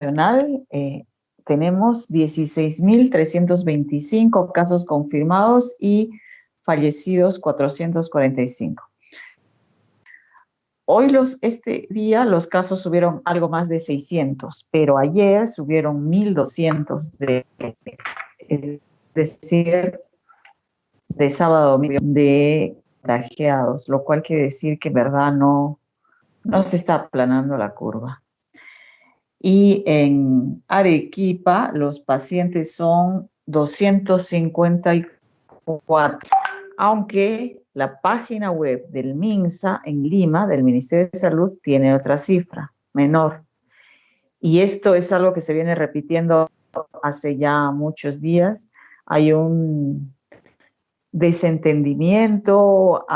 nacional tenemos 16.325 casos confirmados y fallecidos 445. Hoy, este día, los casos subieron algo más de 600, pero ayer subieron 1.200, es decir, de sábado a domingo, de contagiados, lo cual quiere decir que en verdad no se está aplanando la curva. Y en Arequipa los pacientes son 254, aunque la página web del MINSA en Lima, del Ministerio de Salud, tiene otra cifra, menor. Y esto es algo que se viene repitiendo hace ya muchos días. Hay un desentendimiento,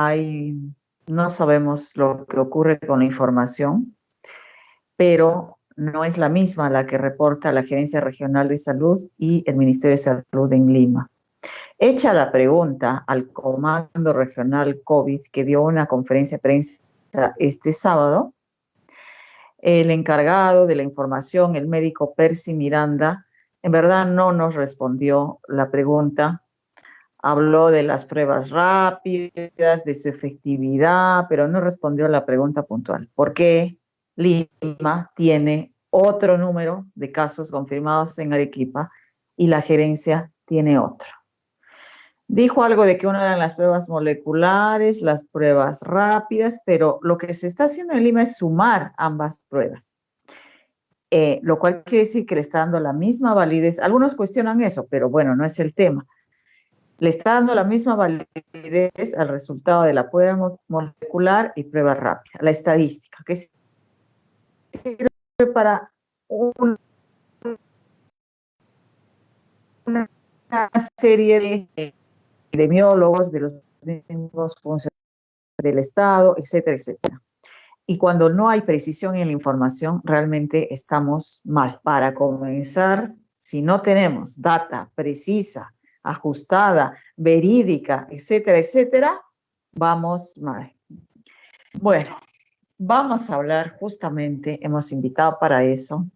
no sabemos lo que ocurre con la información, pero no es la misma la que reporta la Gerencia Regional de Salud y el Ministerio de Salud en Lima. Hecha la pregunta al Comando Regional COVID, que dio una conferencia de prensa este sábado, el encargado de la información, el médico Percy Miranda, en verdad no nos respondió la pregunta. Habló de las pruebas rápidas, de su efectividad, pero no respondió a la pregunta puntual. ¿Por qué Lima tiene otro número de casos confirmados en Arequipa y la gerencia tiene otro? Dijo algo de que una eran las pruebas moleculares, las pruebas rápidas, pero lo que se está haciendo en Lima es sumar ambas pruebas. Lo cual quiere decir que le está dando la misma validez. Algunos cuestionan eso, pero bueno, no es el tema. Le está dando la misma validez al resultado de la prueba molecular y prueba rápida, la estadística, que sirve para una serie de epidemiólogos, de los mismos funcionarios del Estado, etcétera, etcétera. Y cuando no hay precisión en la información, realmente estamos mal. Para comenzar, si no tenemos data precisa, ajustada, verídica, etcétera, etcétera, vamos mal. Bueno, vamos a hablar justamente, hemos invitado para eso,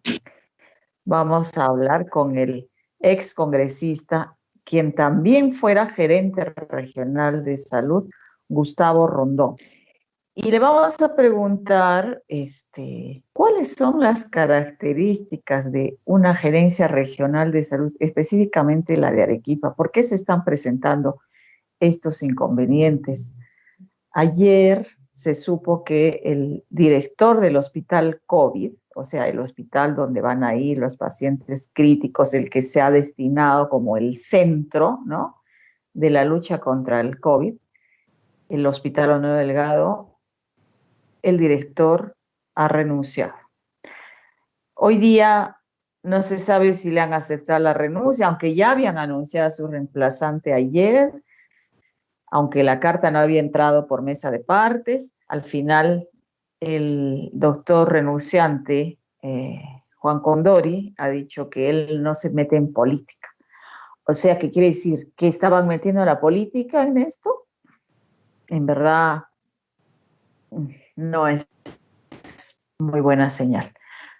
vamos a hablar con el ex congresista, quien también fuera gerente regional de salud, Gustavo Rondón. Y le vamos a preguntar cuáles son las características de una gerencia regional de salud, específicamente la de Arequipa. ¿Por qué se están presentando estos inconvenientes? Ayer se supo que el director del hospital COVID, o sea, el hospital donde van a ir los pacientes críticos, el que se ha destinado como el centro, ¿no?, de la lucha contra el COVID, el Hospital Honorio Delgado, el director ha renunciado. Hoy día no se sabe si le han aceptado la renuncia, aunque ya habían anunciado a su reemplazante ayer, aunque la carta no había entrado por mesa de partes. Al final, el doctor renunciante, Juan Condori, ha dicho que él no se mete en política. O sea, ¿qué quiere decir? ¿Que estaban metiendo la política en esto? En verdad, no es muy buena señal.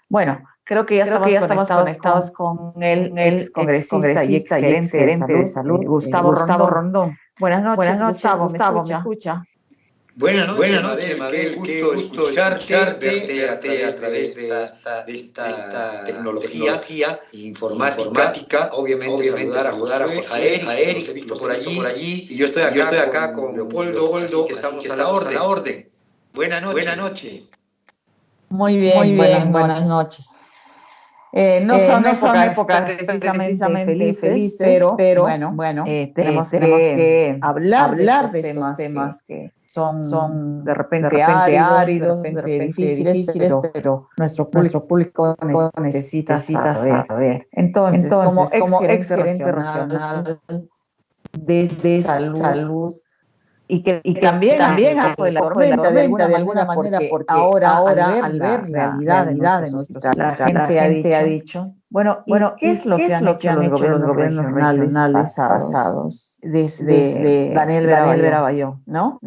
Bueno, creo que ya estamos conectados con el ex congresista y ex gerente de salud, Gustavo Rondón. Buenas noches, Gustavo, ¿me escucha? Buenas noches, Mabel, qué gusto escucharte, verte a través de esta tecnología informática. Obviamente saludar a Josué, a Eric, los he visto por allí, y yo estoy acá con Leopoldo, que estamos a la orden. Buenas noches. Muy bien, buenas noches. No son épocas precisamente felices, pero bueno, tenemos que hablar de estos temas que son de repente áridos, de repente difíciles, pero nuestro público necesita saber. Entonces, como ex gerente regional de salud, y que también fue la tormenta de alguna manera, porque ahora al ver la realidad de nuestros hospitales, la gente ha dicho, bueno, ¿y qué es lo que han hecho los gobiernos regionales pasados desde Daniel Verabayón, ¿no?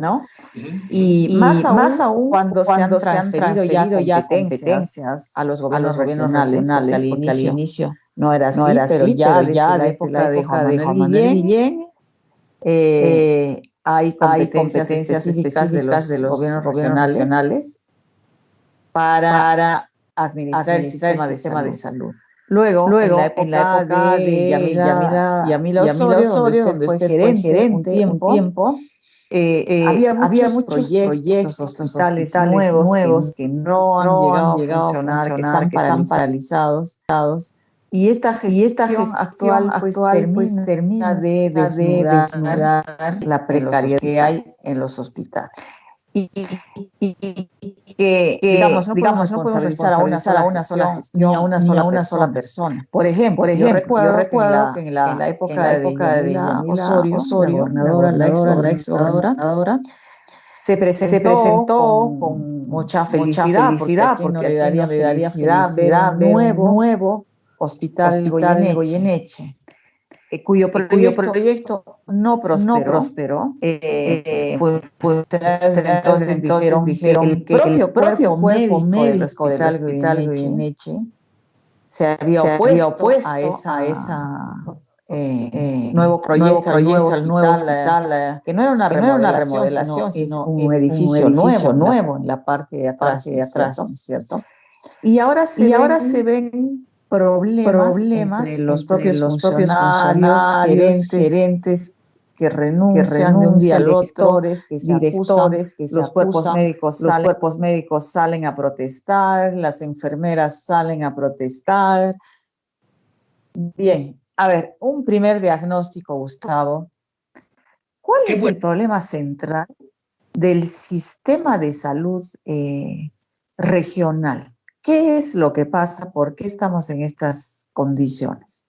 Y más aún cuando se han transferido ya competencias a los gobiernos regionales, porque al inicio no era así, pero ya desde la época de Juan Manuel Guillén, hay competencias específicas de los gobiernos regionales para administrar el sistema de salud. Luego, en la época de Yamila Osorio, donde usted fue gerente un tiempo, había muchos proyectos, hospitales nuevos que no han llegado a funcionar, que están paralizados. Y esta gestión actual termina de desnudar la precariedad que hay en los hospitales. Y que, digamos, no podemos responsabilizar a una sola gestión ni a una sola persona. Por ejemplo, yo recuerdo que en la época de Yamila Osorio, la ex gobernadora, se presentó con mucha felicidad, porque a quién no le daría felicidad ver un nuevo Hospital Goyeneche, cuyo proyecto no prosperó. Pues entonces dijeron que el propio cuerpo médico del Hospital Goyeneche se había opuesto a esa nuevo proyecto, al nuevo hospital, que no era una remodelación, sino un edificio nuevo en la parte de atrás, ¿no es cierto? Y ahora se ven problemas entre los propios funcionarios, gerentes que renuncian de un día al otro, directores que los cuerpos médicos salen a protestar, las enfermeras salen a protestar. Bien, a ver, un primer diagnóstico, Gustavo. ¿Cuál es el problema central del sistema de salud regional? ¿Qué es lo que pasa? ¿Por qué estamos en estas condiciones?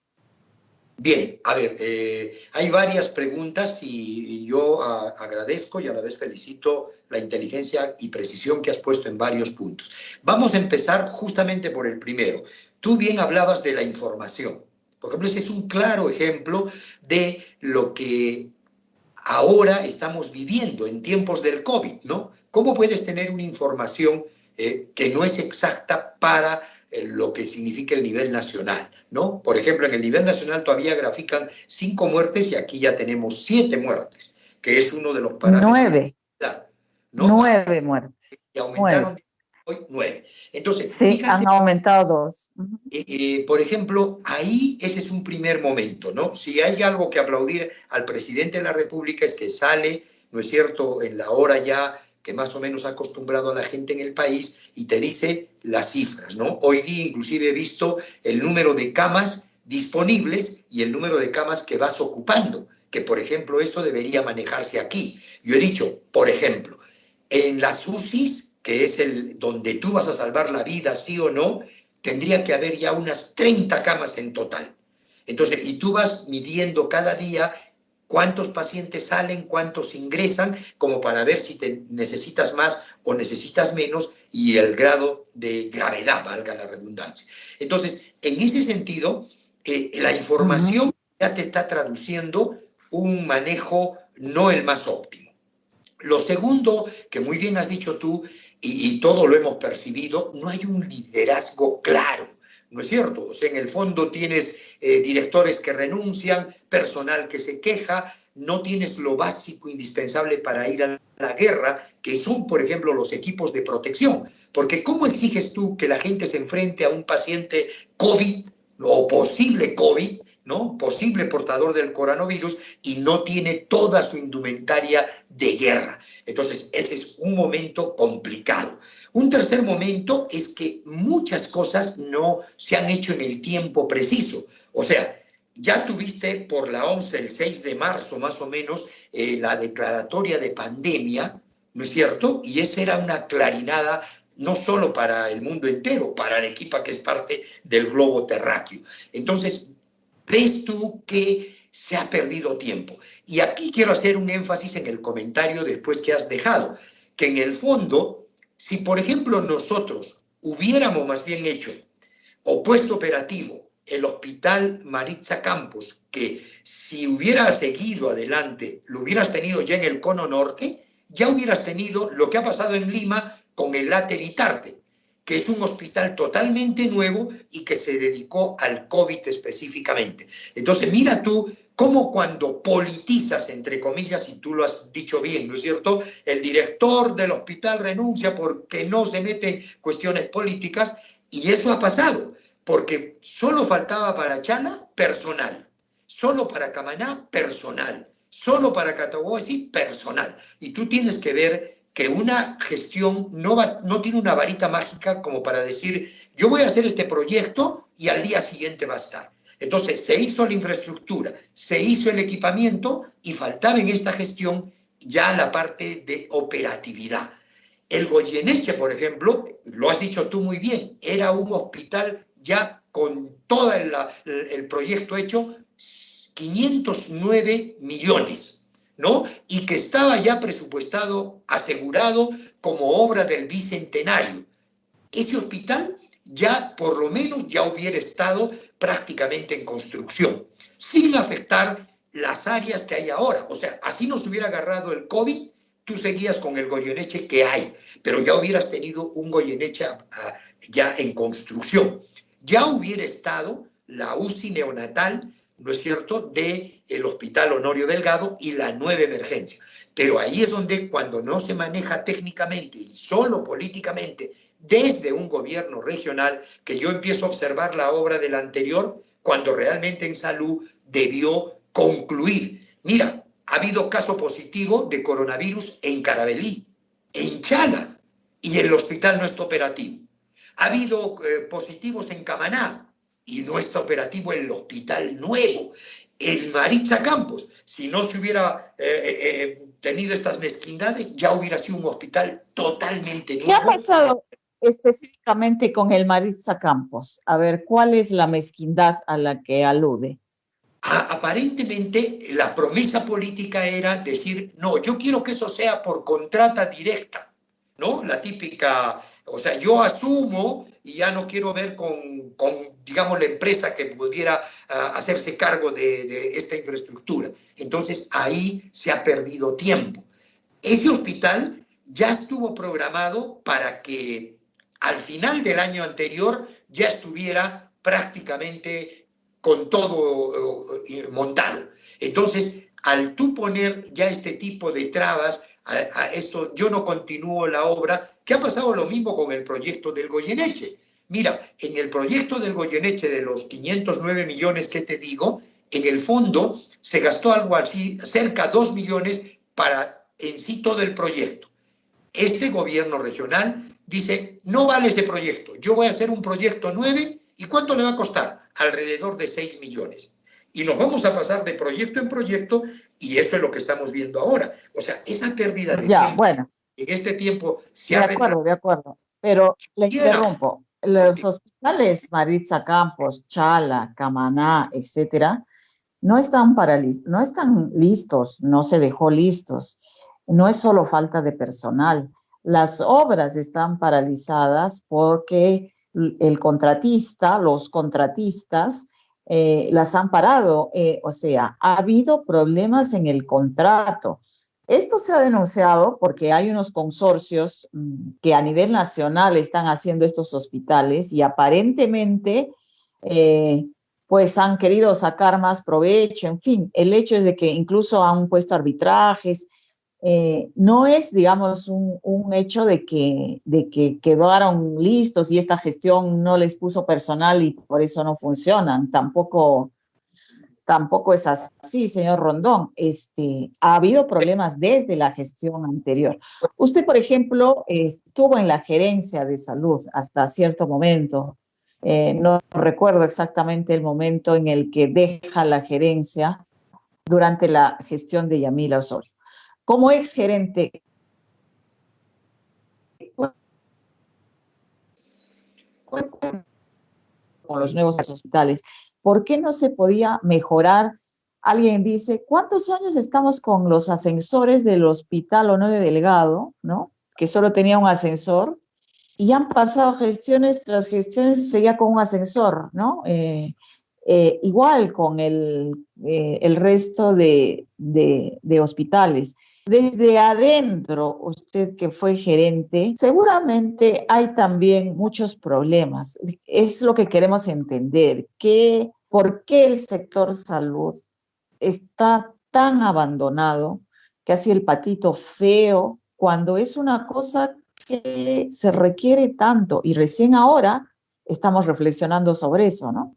Bien, a ver, hay varias preguntas y yo agradezco y a la vez felicito la inteligencia y precisión que has puesto en varios puntos. Vamos a empezar justamente por el primero. Tú bien hablabas de la información. Por ejemplo, ese es un claro ejemplo de lo que ahora estamos viviendo en tiempos del COVID, ¿no? ¿Cómo puedes tener una información que no es exacta para lo que significa el nivel nacional, ¿no? Por ejemplo, en el nivel nacional todavía grafican 5 muertes y aquí ya tenemos 7 muertes, que es uno de los parámetros. 9. ¿No? 9 muertes. Y aumentaron hoy 9. Entonces, sí, fíjate, han aumentado 2. Por ejemplo, ahí ese es un primer momento, ¿no? Si hay algo que aplaudir al presidente de la República es que sale, ¿no es cierto?, en la hora ya que más o menos ha acostumbrado a la gente en el país y te dice las cifras, ¿no? Hoy día inclusive he visto el número de camas disponibles y el número de camas que vas ocupando, que por ejemplo eso debería manejarse aquí. Yo he dicho, por ejemplo, en las UCIs, que es donde tú vas a salvar la vida, sí o no, tendría que haber ya unas 30 camas en total. Entonces, y tú vas midiendo cada día cuántos pacientes salen, cuántos ingresan, como para ver si te necesitas más o necesitas menos y el grado de gravedad, valga la redundancia. Entonces, en ese sentido, la información ya te está traduciendo un manejo no el más óptimo. Lo segundo, que muy bien has dicho tú, y todo lo hemos percibido, no hay un liderazgo claro, ¿no es cierto? O sea, en el fondo tienes directores que renuncian, personal que se queja, no tienes lo básico indispensable para ir a la guerra, que son, por ejemplo, los equipos de protección. Porque ¿cómo exiges tú que la gente se enfrente a un paciente COVID o posible COVID, ¿no? Posible portador del coronavirus y no tiene toda su indumentaria de guerra? Entonces, ese es un momento complicado. Un tercer momento es que muchas cosas no se han hecho en el tiempo preciso. O sea, ya tuviste por la OMS el 6 de marzo más o menos la declaratoria de pandemia, ¿no es cierto? Y esa era una clarinada no solo para el mundo entero, para Arequipa, que es parte del globo terráqueo. Entonces, ¿ves tú que se ha perdido tiempo. Y aquí quiero hacer un énfasis en el comentario después que has dejado, que en el fondo, si por ejemplo nosotros hubiéramos más bien hecho o puesto operativo el Hospital Maritza Campos, que si hubiera seguido adelante, lo hubieras tenido ya en el cono norte, ya hubieras tenido lo que ha pasado en Lima con el Late Vitarte, que es un hospital totalmente nuevo y que se dedicó al COVID específicamente. Entonces, mira tú cómo cuando politizas, entre comillas, y tú lo has dicho bien, ¿no es cierto?, el director del hospital renuncia porque no se mete cuestiones políticas, y eso ha pasado, porque solo faltaba para Chala personal, solo para Camaná personal, solo para Catahuasi personal. Y tú tienes que ver que una gestión no tiene una varita mágica como para decir, yo voy a hacer este proyecto y al día siguiente va a estar. Entonces, se hizo la infraestructura, se hizo el equipamiento y faltaba en esta gestión ya la parte de operatividad. El Goyeneche, por ejemplo, lo has dicho tú muy bien, era un hospital ya con todo el proyecto hecho, 509 millones, ¿no? Y que estaba ya presupuestado, asegurado como obra del Bicentenario. Ese hospital ya, por lo menos, ya hubiera estado prácticamente en construcción, sin afectar las áreas que hay ahora. O sea, así nos hubiera agarrado el COVID, tú seguías con el Goyeneche que hay, pero ya hubieras tenido un Goyeneche ya en construcción. Ya hubiera estado la UCI neonatal, ¿no es cierto?, del Hospital Honorio Delgado y la nueva emergencia. Pero ahí es donde, cuando no se maneja técnicamente y solo políticamente, desde un gobierno regional, que yo empiezo a observar la obra del anterior, cuando realmente en salud debió concluir. Mira, ha habido caso positivo de coronavirus en Carabelí, en Chala, y el hospital no está operativo. Ha habido positivos en Camaná, y no está operativo el hospital nuevo. El Maritza Campos, si no se hubiera tenido estas mezquindades, ya hubiera sido un hospital totalmente nuevo. ¿Qué ha pasado específicamente con el Maritza Campos? A ver, ¿cuál es la mezquindad a la que alude? Aparentemente la promesa política era decir, no, yo quiero que eso sea por contrata directa, ¿no? La típica, o sea, yo asumo y ya no quiero ver con digamos, la empresa que pudiera hacerse cargo de esta infraestructura. Entonces ahí se ha perdido tiempo. Ese hospital ya estuvo programado para que al final del año anterior ya estuviera prácticamente con todo montado. Entonces, al tú poner ya este tipo de trabas a esto, yo no continúo la obra, que ha pasado lo mismo con el proyecto del Goyeneche. Mira, en el proyecto del Goyeneche de los 509 millones que te digo, en el fondo se gastó algo así, cerca de 2 millones para en sí todo el proyecto. Este gobierno regional dice, no vale ese proyecto, yo voy a hacer un proyecto 9, ¿y cuánto le va a costar? Alrededor de 6 millones. Y nos vamos a pasar de proyecto en proyecto, y eso es lo que estamos viendo ahora. O sea, esa pérdida de tiempo, bueno, en este tiempo se de ha acuerdo, de acuerdo. Pero le retrasado. interrumpo. Los hospitales Maritza Campos, Chala, Camaná, etcétera, no están listos, no se dejó listos. No es solo falta de personal. Las obras están paralizadas porque el contratista, los contratistas, las han parado. O sea, ha habido problemas en el contrato. Esto se ha denunciado porque hay unos consorcios que a nivel nacional están haciendo estos hospitales y aparentemente pues han querido sacar más provecho. En fin, el hecho es de que incluso han puesto arbitrajes. No es, digamos, un hecho de que quedaron listos y esta gestión no les puso personal y por eso no funcionan. Tampoco es así, señor Rondón. Ha habido problemas desde la gestión anterior. Usted, por ejemplo, estuvo en la gerencia de salud hasta cierto momento. No recuerdo exactamente el momento en el que deja la gerencia durante la gestión de Yamila Osorio. Como exgerente, con los nuevos hospitales, ¿por qué no se podía mejorar alguien dice, ¿cuántos años estamos con los ascensores del Hospital Honorio Delgado, ¿no? Que solo tenía un ascensor, y han pasado gestiones tras gestiones y seguía con un ascensor, ¿no? Igual con el resto de hospitales. Desde adentro, usted que fue gerente, seguramente hay también muchos problemas. Es lo que queremos entender, ¿por qué el sector salud está tan abandonado, que ha sido el patito feo, cuando es una cosa que se requiere tanto? Y recién ahora estamos reflexionando sobre eso, ¿no?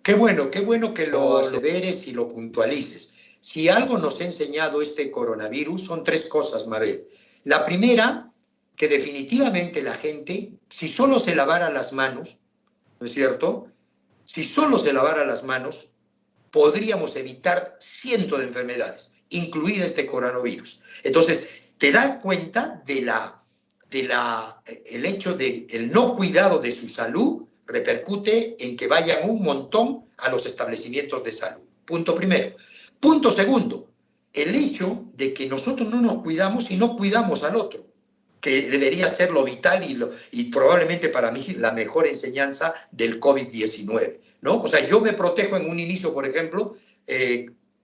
Qué bueno que lo aseveres y lo puntualices. Si algo nos ha enseñado este coronavirus, son tres cosas, Mabel. La primera, que definitivamente la gente, si solo se lavara las manos, ¿no es cierto? Si solo se lavara las manos, podríamos evitar cientos de enfermedades, incluida este coronavirus. Entonces, te das cuenta el hecho de el no cuidado de su salud repercute en que vayan un montón a los establecimientos de salud. Punto primero. Punto segundo, el hecho de que nosotros no nos cuidamos y no cuidamos al otro, que debería ser lo vital y probablemente para mí la mejor enseñanza del COVID-19, ¿no? O sea, yo me protejo en un inicio, por ejemplo,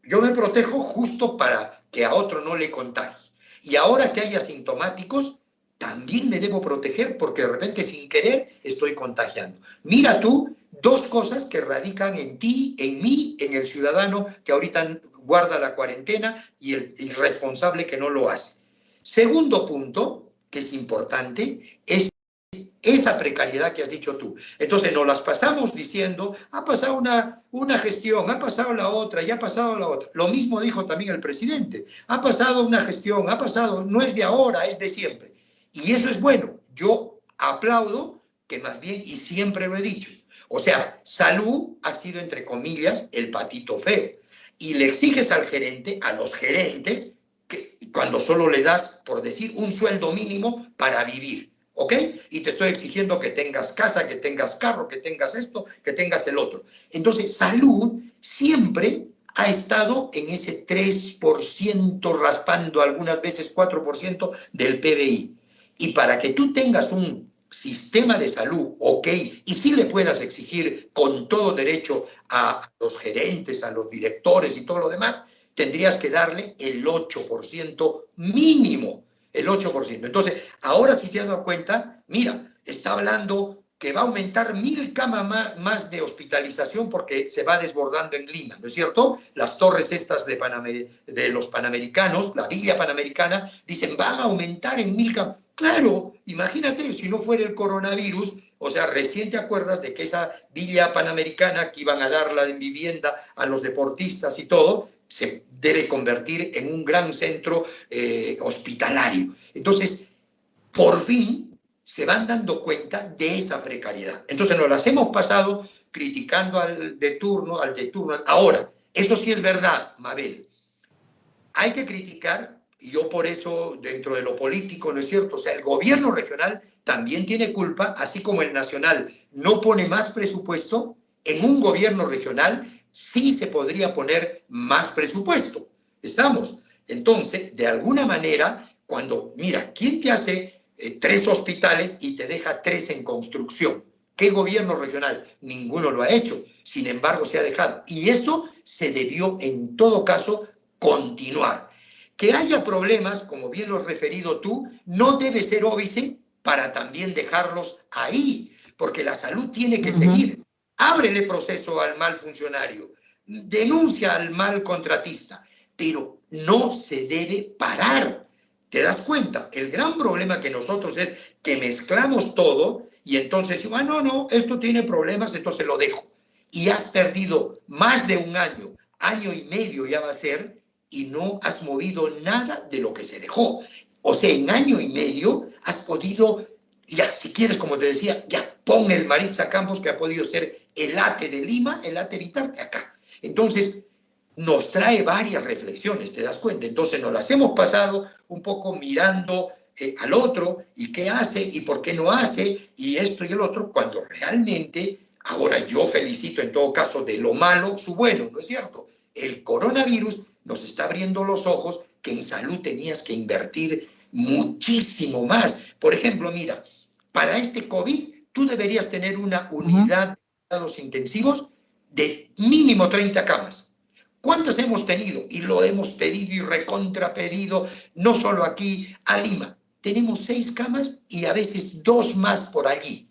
yo me protejo justo para que a otro no le contagie. Y ahora que hay asintomáticos, también me debo proteger porque de repente sin querer estoy contagiando. Mira tú, dos cosas que radican en ti, en mí, en el ciudadano que ahorita guarda la cuarentena y el irresponsable que no lo hace. Segundo punto, que es importante, es esa precariedad que has dicho tú. Entonces nos las pasamos diciendo, ha pasado una gestión, ha pasado la otra, ya ha pasado la otra. Lo mismo dijo también el presidente, ha pasado una gestión, ha pasado, no es de ahora, es de siempre. Y eso es bueno. Yo aplaudo que más bien, y siempre lo he dicho, o sea, salud ha sido, entre comillas, el patito feo. Y le exiges al gerente, a los gerentes, que cuando solo le das, por decir, un sueldo mínimo para vivir. ¿Ok? Y te estoy exigiendo que tengas casa, que tengas carro, que tengas esto, que tengas el otro. Entonces, salud siempre ha estado en ese 3%, raspando algunas veces 4% del PBI. Y para que tú tengas un sistema de salud, ok, y sí le puedas exigir con todo derecho a los gerentes, a los directores y todo lo demás, tendrías que darle el 8% mínimo. El 8%. Entonces, ahora si te has dado cuenta, mira, está hablando que va a aumentar 1000 camas más de hospitalización porque se va desbordando en Lima, ¿no es cierto? Las torres estas de los panamericanos, la Villa Panamericana, dicen, van a aumentar en 1000 camas. Claro, imagínate, si no fuera el coronavirus, o sea, recién te acuerdas de que esa Villa Panamericana que iban a darla en vivienda a los deportistas y todo, se debe convertir en un gran centro hospitalario. Entonces, por fin se van dando cuenta de esa precariedad. Entonces nos las hemos pasado criticando al de turno. Ahora, eso sí es verdad, Mabel. Hay que criticar, y yo por eso, dentro de lo político, ¿no es cierto? O sea, el gobierno regional también tiene culpa, así como el nacional no pone más presupuesto, en un gobierno regional sí se podría poner más presupuesto. ¿Estamos? Entonces, de alguna manera, cuando, mira, ¿quién te hace 3 hospitales y te deja 3 en construcción? ¿Qué gobierno regional? Ninguno lo ha hecho. Sin embargo, se ha dejado. Y eso se debió, en todo caso, continuar. Que haya problemas, como bien lo has referido tú, no debe ser óbice para también dejarlos ahí, porque la salud tiene que seguir. Ábrele proceso al mal funcionario, denuncia al mal contratista, pero no se debe parar. ¿Te das cuenta? El gran problema que nosotros es que mezclamos todo y entonces decimos, no, esto tiene problemas, entonces lo dejo. Y has perdido más de un año, año y medio ya va a ser, y no has movido nada de lo que se dejó. O sea, en año y medio has podido, ya, si quieres, como te decía, ya pon el Maritza Campos, que ha podido ser el ATE de Lima, el ATE vital de acá. Entonces, nos trae varias reflexiones, ¿te das cuenta? Entonces nos las hemos pasado un poco mirando al otro y qué hace y por qué no hace y esto y el otro, cuando realmente, ahora yo felicito en todo caso de lo malo su bueno, ¿no es cierto? el coronavirus nos está abriendo los ojos que en salud tenías que invertir muchísimo más. Por ejemplo, mira, para este COVID tú deberías tener una unidad de cuidados intensivos de mínimo 30 camas. ¿Cuántas hemos tenido? Y lo hemos pedido y recontrapedido, no solo aquí, a Lima. Tenemos 6 camas y a veces 2 más por allí.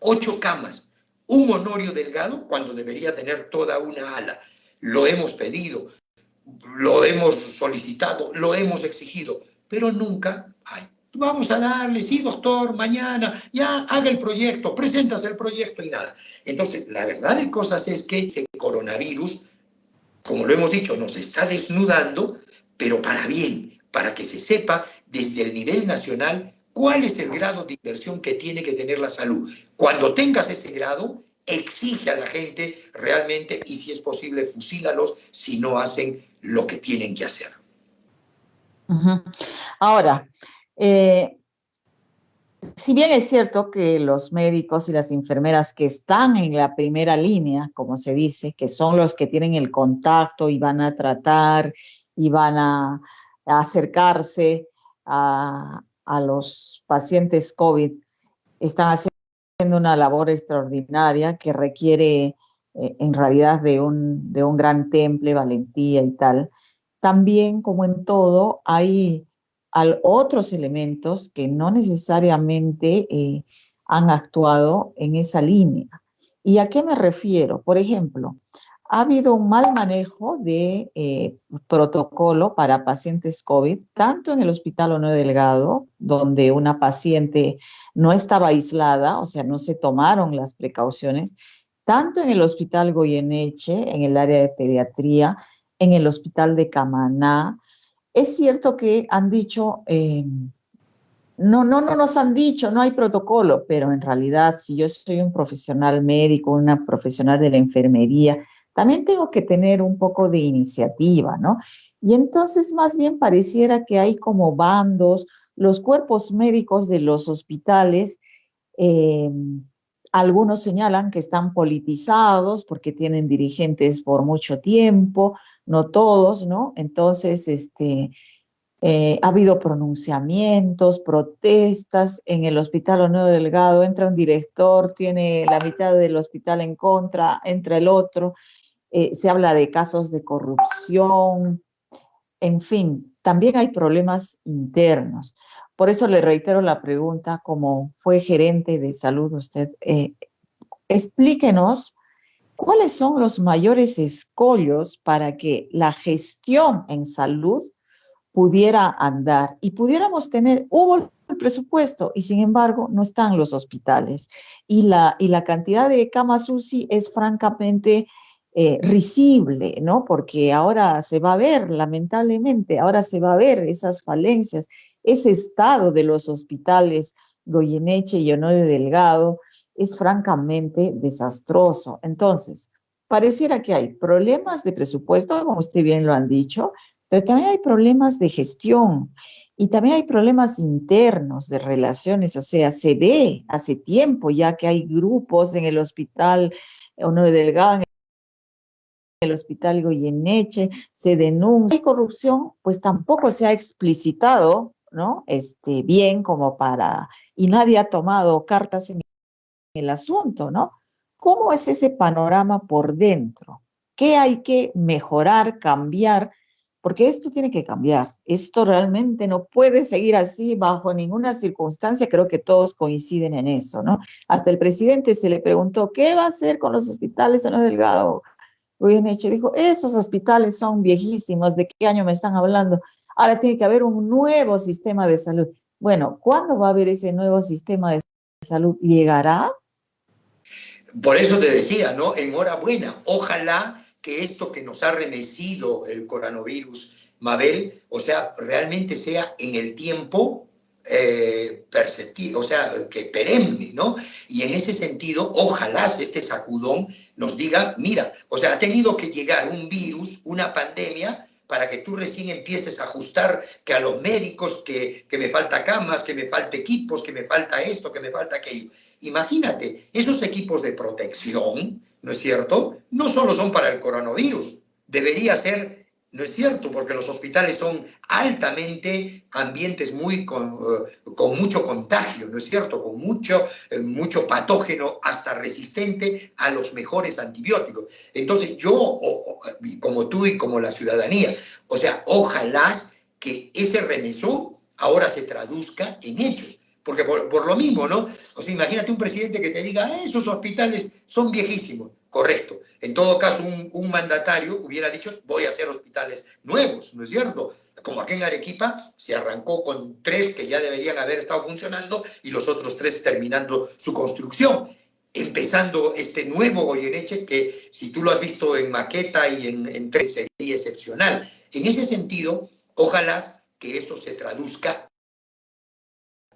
8 camas. Un Honorio Delgado cuando debería tener toda una ala. Lo hemos pedido, lo hemos solicitado, lo hemos exigido, pero nunca hay. Vamos a darle, sí, doctor, mañana, ya haga el proyecto, presentas el proyecto y nada. Entonces, la verdad de cosas es que el coronavirus, como lo hemos dicho, nos está desnudando, pero para bien, para que se sepa desde el nivel nacional cuál es el grado de inversión que tiene que tener la salud. Cuando tengas ese grado, exige a la gente realmente, y si es posible, fusílalos si no hacen lo que tienen que hacer. Ahora, si bien es cierto que los médicos y las enfermeras que están en la primera línea, como se dice, que son los que tienen el contacto y van a tratar y van a acercarse a los pacientes COVID, están haciendo una labor extraordinaria que requiere en realidad de un gran temple, valentía y tal. También, como en todo, hay otros elementos que no necesariamente han actuado en esa línea. ¿Y a qué me refiero? Por ejemplo, ha habido un mal manejo de protocolo para pacientes COVID, tanto en el Hospital Honorio Delgado, donde una paciente no estaba aislada, o sea, no se tomaron las precauciones, tanto en el Hospital Goyeneche, en el área de pediatría, en el Hospital de Camaná. Es cierto que han dicho, no nos han dicho, no hay protocolo, pero en realidad, si yo soy un profesional médico, una profesional de la enfermería, también tengo que tener un poco de iniciativa, ¿no? Y entonces más bien pareciera que hay como bandos, los cuerpos médicos de los hospitales, eh, algunos señalan que están politizados porque tienen dirigentes por mucho tiempo, no todos, ¿no? Entonces, ha habido pronunciamientos, protestas en el Hospital Honorio Delgado, entra un director, tiene la mitad del hospital en contra, entra el otro, se habla de casos de corrupción, en fin, también hay problemas internos. Por eso le reitero la pregunta, como fue gerente de salud usted, explíquenos cuáles son los mayores escollos para que la gestión en salud pudiera andar y pudiéramos tener, hubo el presupuesto y sin embargo no están los hospitales y la cantidad de camas UCI es francamente risible, ¿no? Porque ahora se va a ver, lamentablemente, ahora se va a ver esas falencias, ese estado de los hospitales Goyeneche y Honorio Delgado es francamente desastroso. Entonces, pareciera que hay problemas de presupuesto, como usted bien lo han dicho, pero también hay problemas de gestión y también hay problemas internos de relaciones, o sea, se ve hace tiempo ya que hay grupos en el Hospital Honorio Delgado, en el Hospital Goyeneche, se denuncia. Hay corrupción, pues tampoco se ha explicitado, ¿no? Bien como para, y nadie ha tomado cartas en el asunto, ¿no? ¿Cómo es ese panorama por dentro? ¿Qué hay que mejorar, cambiar? Porque esto tiene que cambiar. Esto realmente no puede seguir así bajo ninguna circunstancia. Creo que todos coinciden en eso, ¿no? Hasta el presidente se le preguntó, ¿qué va a hacer con los hospitales Honorio Delgado? Goyeneche dijo, esos hospitales son viejísimos, ¿de qué año me están hablando? Ahora tiene que haber un nuevo sistema de salud. Bueno, ¿cuándo va a haber ese nuevo sistema de salud? ¿Llegará? Por eso te decía, ¿no? Enhorabuena. Ojalá que esto que nos ha remecido el coronavirus, Mabel, o sea, realmente sea en el tiempo perceptivo, o sea, que perenne, ¿no? Y en ese sentido, ojalá este sacudón nos diga, mira, o sea, ha tenido que llegar un virus, una pandemia, para que tú recién empieces a ajustar que a los médicos, que me falta camas, que me falta equipos, que me falta esto, que me falta aquello. Imagínate, esos equipos de protección, ¿no es cierto? No solo son para el coronavirus, debería ser, ¿no es cierto? Porque los hospitales son altamente ambientes con mucho contagio, ¿no es cierto? Con mucho patógeno, hasta resistente a los mejores antibióticos. Entonces yo, como tú y como la ciudadanía, o sea, ojalá que ese remesón ahora se traduzca en hechos. Porque por lo mismo, ¿no? O sea, imagínate un presidente que te diga, esos hospitales son viejísimos. Correcto. En todo caso, un mandatario hubiera dicho, voy a hacer hospitales nuevos, ¿no es cierto? Como aquí en Arequipa se arrancó con 3 que ya deberían haber estado funcionando y los otros 3 terminando su construcción. Empezando este nuevo Goyeneche que, si tú lo has visto en maqueta y en 3, sería excepcional. En ese sentido, ojalá que eso se traduzca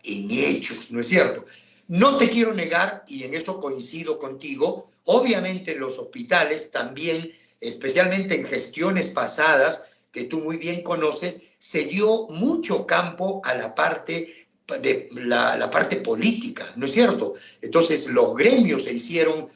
en hechos, ¿no es cierto? No te quiero negar, y en eso coincido contigo, obviamente los hospitales también, especialmente en gestiones pasadas, que tú muy bien conoces, se dio mucho campo a la parte de la parte política, ¿no es cierto? Entonces los gremios se hicieron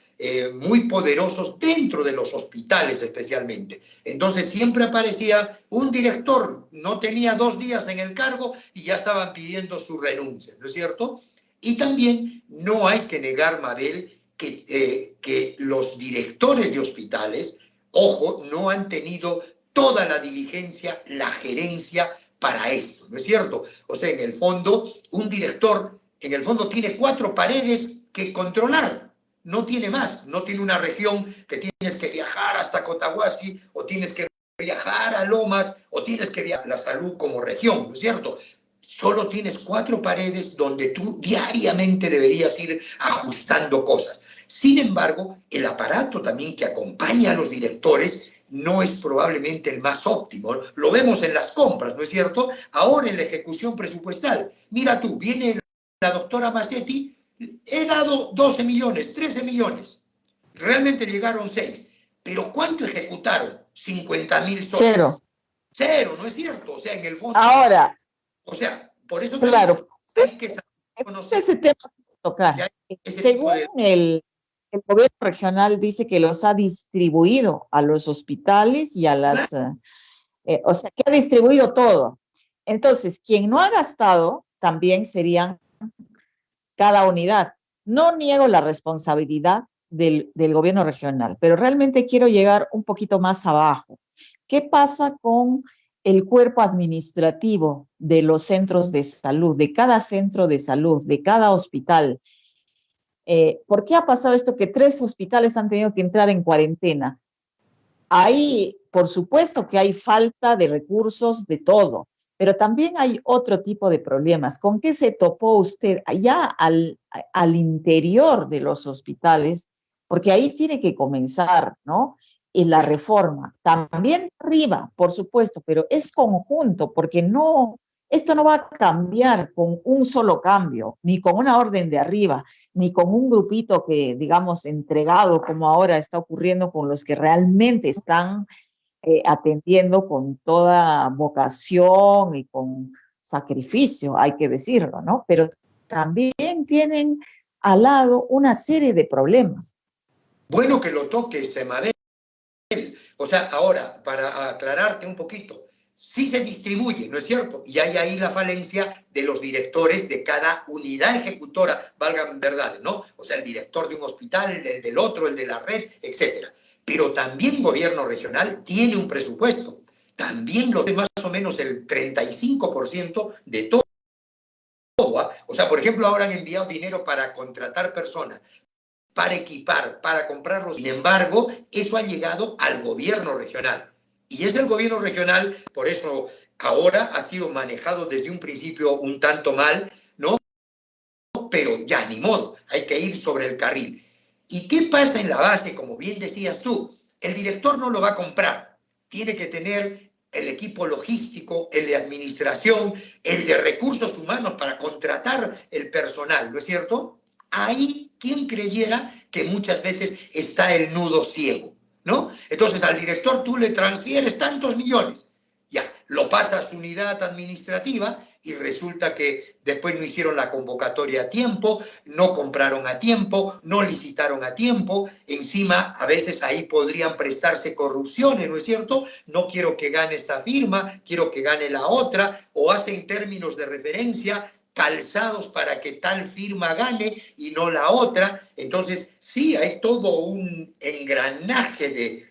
muy poderosos dentro de los hospitales especialmente. Entonces siempre aparecía un director, no tenía 2 días en el cargo y ya estaban pidiendo su renuncia, ¿no es cierto? Y también no hay que negar, Mabel, que los directores de hospitales, ojo, no han tenido toda la diligencia, la gerencia para esto, ¿no es cierto? O sea, en el fondo, un director, en el fondo tiene 4 paredes que controlar, no tiene más, no tiene una región que tienes que viajar hasta Cotahuasi o tienes que viajar a Lomas o tienes que viajar a la salud como región, ¿no es cierto? Solo tienes 4 paredes donde tú diariamente deberías ir ajustando cosas. Sin embargo, el aparato también que acompaña a los directores no es probablemente el más óptimo. Lo vemos en las compras, ¿no es cierto? Ahora en la ejecución presupuestal. Mira tú, viene la doctora Massetti, he dado 12 millones, 13 millones. Realmente llegaron 6. Pero ¿cuánto ejecutaron? 50.000 soles. Cero, ¿no es cierto? O sea, en el fondo... Ahora, o sea, por eso claro, digo, hay que saber conocer. ese tema tocar. Según el gobierno regional dice que los ha distribuido a los hospitales y a las, o sea, que ha distribuido todo. Entonces, quien no ha gastado también serían cada unidad. No niego la responsabilidad del gobierno regional, pero realmente quiero llegar un poquito más abajo. ¿Qué pasa con el cuerpo administrativo de los centros de salud, de cada centro de salud, de cada hospital? ¿Por qué ha pasado esto que 3 hospitales han tenido que entrar en cuarentena? Ahí, por supuesto que hay falta de recursos de todo, pero también hay otro tipo de problemas. ¿Con qué se topó usted allá al interior de los hospitales? Porque ahí tiene que comenzar, ¿no? Y la reforma. También arriba, por supuesto, pero es conjunto, porque no, esto no va a cambiar con un solo cambio, ni con una orden de arriba, ni con un grupito que, digamos, entregado, como ahora está ocurriendo con los que realmente están atendiendo con toda vocación y con sacrificio, hay que decirlo, ¿no? Pero también tienen al lado una serie de problemas. Bueno que lo toques, Mabel. O sea, ahora, para aclararte un poquito, sí se distribuye, ¿no es cierto? Y hay ahí la falencia de los directores de cada unidad ejecutora, valgan verdades, ¿no? O sea, el director de un hospital, el del otro, el de la red, etcétera. Pero también gobierno regional tiene un presupuesto. También lo es más o menos el 35% de todo. O sea, por ejemplo, ahora han enviado dinero para contratar personas, para equipar, para comprarlos. Sin embargo, eso ha llegado al gobierno regional. Y es el gobierno regional, por eso ahora ha sido manejado desde un principio un tanto mal, ¿no? Pero ya, ni modo, hay que ir sobre el carril. ¿Y qué pasa en la base? Como bien decías tú, el director no lo va a comprar. Tiene que tener el equipo logístico, el de administración, el de recursos humanos para contratar el personal, ¿no es cierto? Ahí, ¿quién creyera que muchas veces está el nudo ciego, ¿no? Entonces al director tú le transfieres tantos millones, ya, lo pasa a su unidad administrativa y resulta que después no hicieron la convocatoria a tiempo, no compraron a tiempo, no licitaron a tiempo, encima a veces ahí podrían prestarse corrupciones, ¿no es cierto? No quiero que gane esta firma, quiero que gane la otra, o hacen términos de referencia calzados para que tal firma gane y no la otra. Entonces, sí, hay todo un engranaje de,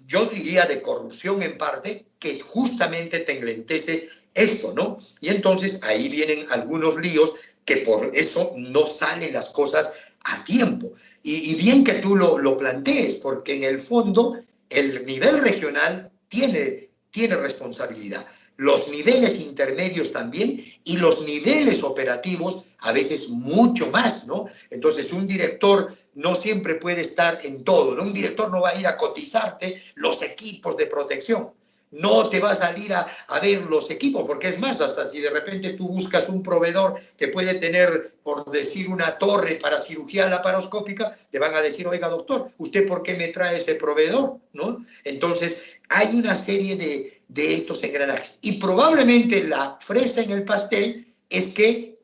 yo diría, de corrupción en parte, que justamente te enlentece esto, ¿no? Y entonces ahí vienen algunos líos que por eso no salen las cosas a tiempo. Y bien que tú lo plantees, porque en el fondo el nivel regional tiene responsabilidad. Los niveles intermedios también y los niveles operativos a veces mucho más, ¿no? Entonces un director no siempre puede estar en todo, ¿no? Un director no va a ir a cotizarte los equipos de protección. No te va a salir a ver los equipos, porque es más, hasta si de repente tú buscas un proveedor que puede tener, por decir, una torre para cirugía laparoscópica, te van a decir, oiga, doctor, ¿usted por qué me trae ese proveedor? ¿No? Entonces, hay una serie de estos engranajes. Y probablemente la fresa en el pastel es que,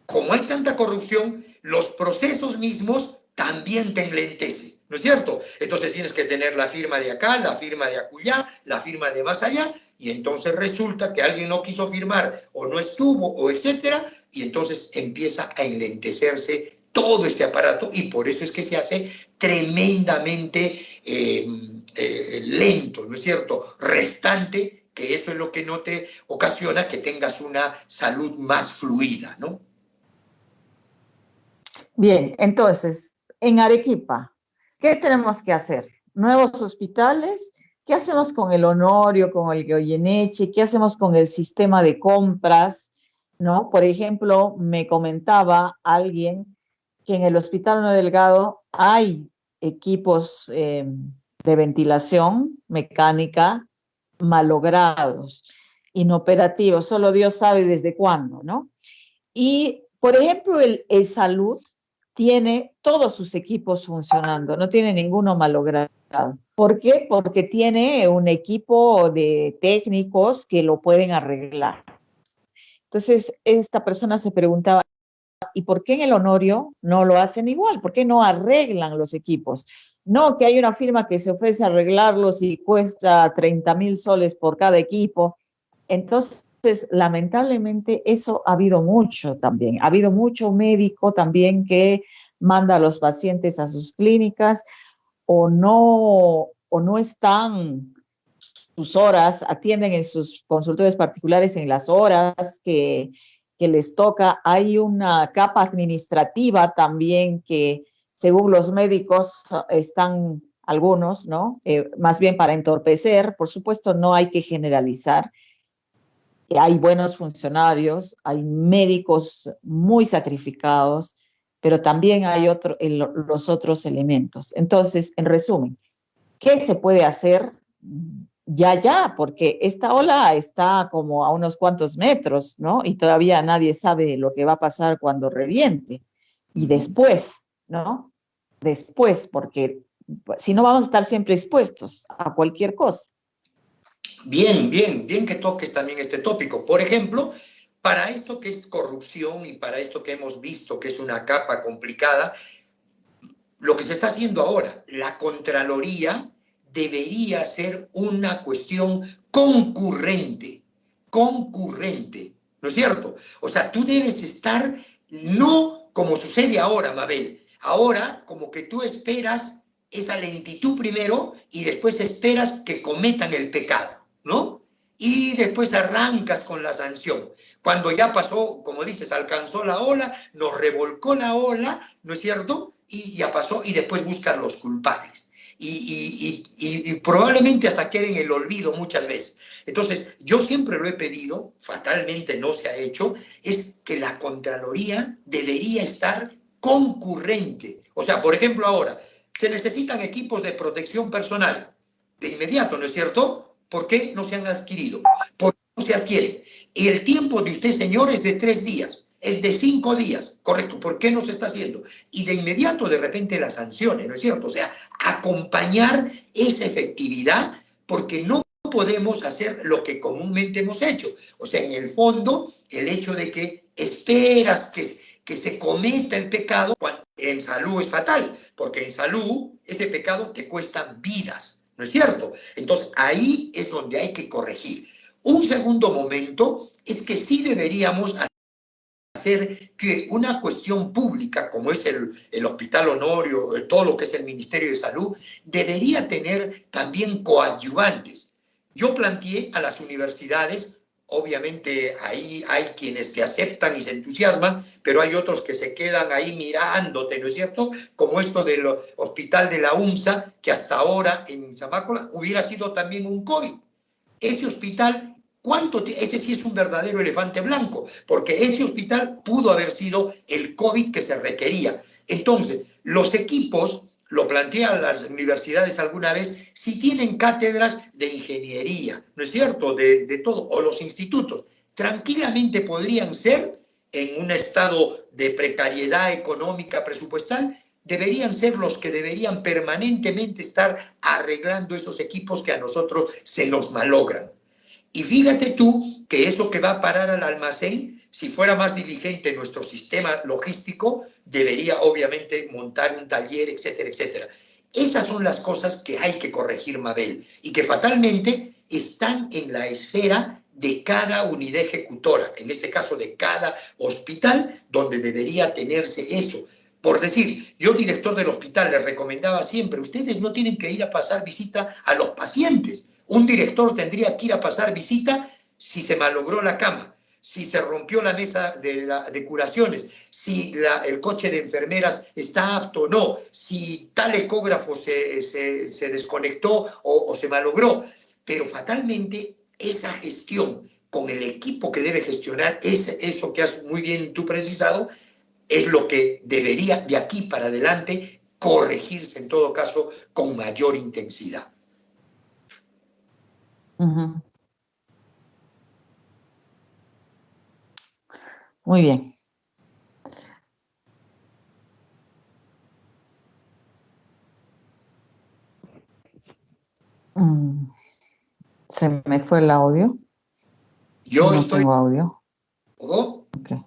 como hay tanta corrupción, los procesos mismos también te enlentecen, ¿no es cierto? Entonces tienes que tener la firma de acá, la firma de acullá, la firma de más allá, y entonces resulta que alguien no quiso firmar o no estuvo o etcétera, y entonces empieza a enlentecerse todo este aparato y por eso es que se hace tremendamente lento, ¿no es cierto? Restante, que eso es lo que no te ocasiona que tengas una salud más fluida, ¿no? Bien, entonces, en Arequipa, ¿qué tenemos que hacer? ¿Nuevos hospitales? ¿Qué hacemos con el Honorio, con el Goyeneche? ¿Qué hacemos con el sistema de compras? ¿No? Por ejemplo, me comentaba alguien que en el Hospital No Delgado hay equipos de ventilación mecánica malogrados, inoperativos, solo Dios sabe desde cuándo, ¿no? Y, por ejemplo, el Salud tiene todos sus equipos funcionando, no tiene ninguno malogrado. ¿Por qué? Porque tiene un equipo de técnicos que lo pueden arreglar. Entonces, esta persona se preguntaba, ¿y por qué en el Honorio no lo hacen igual? ¿Por qué no arreglan los equipos? No, que hay una firma que se ofrece a arreglarlos y cuesta 30,000 soles por cada equipo. Entonces, lamentablemente, eso ha habido mucho también. Ha habido mucho médico también que manda a los pacientes a sus clínicas o no están sus horas, atienden en sus consultorios particulares en las horas que les toca. Hay una capa administrativa también que, según los médicos, están algunos, ¿no? Más bien para entorpecer. Por supuesto, no hay que generalizar. Hay buenos funcionarios, hay médicos muy sacrificados, pero también hay los otros elementos. Entonces, en resumen, ¿qué se puede hacer ya? Porque esta ola está como a unos cuantos metros, ¿no? Y todavía nadie sabe lo que va a pasar cuando reviente. Y después, ¿no? Después, porque si no vamos a estar siempre expuestos a cualquier cosa. Bien que toques también este tópico. Por ejemplo, para esto que es corrupción y para esto que hemos visto que es una capa complicada, lo que se está haciendo ahora, la Contraloría debería ser una cuestión concurrente, ¿no es cierto? O sea, tú debes estar, no como sucede ahora, Mabel, ahora como que tú esperas esa lentitud primero y después esperas que cometan el pecado, ¿no? Y después arrancas con la sanción. Cuando ya pasó, como dices, alcanzó la ola, nos revolcó la ola, ¿no es cierto? Y ya pasó y después buscan los culpables. Y probablemente hasta queden en el olvido muchas veces. Entonces, yo siempre lo he pedido, fatalmente no se ha hecho, es que la Contraloría debería estar concurrente. O sea, por ejemplo, ahora, se necesitan equipos de protección personal de inmediato, ¿no es cierto? ¿Por qué no se han adquirido? ¿Por qué no se adquieren? Y el tiempo de usted, señor, es de 3 días, es de 5 días, correcto. ¿Por qué no se está haciendo? Y de inmediato, de repente, las sanciones, ¿no es cierto? O sea, acompañar esa efectividad, porque no podemos hacer lo que comúnmente hemos hecho. O sea, en el fondo, el hecho de que esperas que se cometa el pecado, cuando en salud es fatal, porque en salud ese pecado te cuesta vidas, ¿no es cierto? Entonces, ahí es donde hay que corregir. Un segundo momento es que sí deberíamos hacer que una cuestión pública, como es el Hospital Honorio, todo lo que es el Ministerio de Salud, debería tener también coadyuvantes. Yo planteé a las universidades, obviamente ahí hay quienes te aceptan y se entusiasman, pero hay otros que se quedan ahí mirándote, ¿no es cierto? Como esto del Hospital de la UNSA, que hasta ahora en Zamácola hubiera sido también un COVID. Ese hospital, ese sí es un verdadero elefante blanco, porque ese hospital pudo haber sido el COVID que se requería. Entonces, los equipos, lo plantean las universidades alguna vez, si tienen cátedras de ingeniería, ¿no es cierto?, de todo, o los institutos, tranquilamente podrían ser, en un estado de precariedad económica presupuestal, deberían ser los que deberían permanentemente estar arreglando esos equipos que a nosotros se nos malogran. Y fíjate tú que eso que va a parar al almacén, si fuera más diligente nuestro sistema logístico, debería obviamente montar un taller, etcétera, etcétera. Esas son las cosas que hay que corregir, Mabel, y que fatalmente están en la esfera de cada unidad ejecutora, en este caso de cada hospital, donde debería tenerse eso. Por decir, yo, director del hospital, les recomendaba siempre, ustedes no tienen que ir a pasar visita a los pacientes. Un director tendría que ir a pasar visita si se malogró la cama, si se rompió la mesa de curaciones, si el coche de enfermeras está apto o no, si tal ecógrafo se desconectó o se malogró. Pero fatalmente esa gestión con el equipo que debe gestionar, eso que has muy bien tú precisado, es lo que debería de aquí para adelante corregirse en todo caso con mayor intensidad. Ujú. Muy bien. Se me fue el audio. Yo no estoy... tengo audio. ¿Oh? Okay.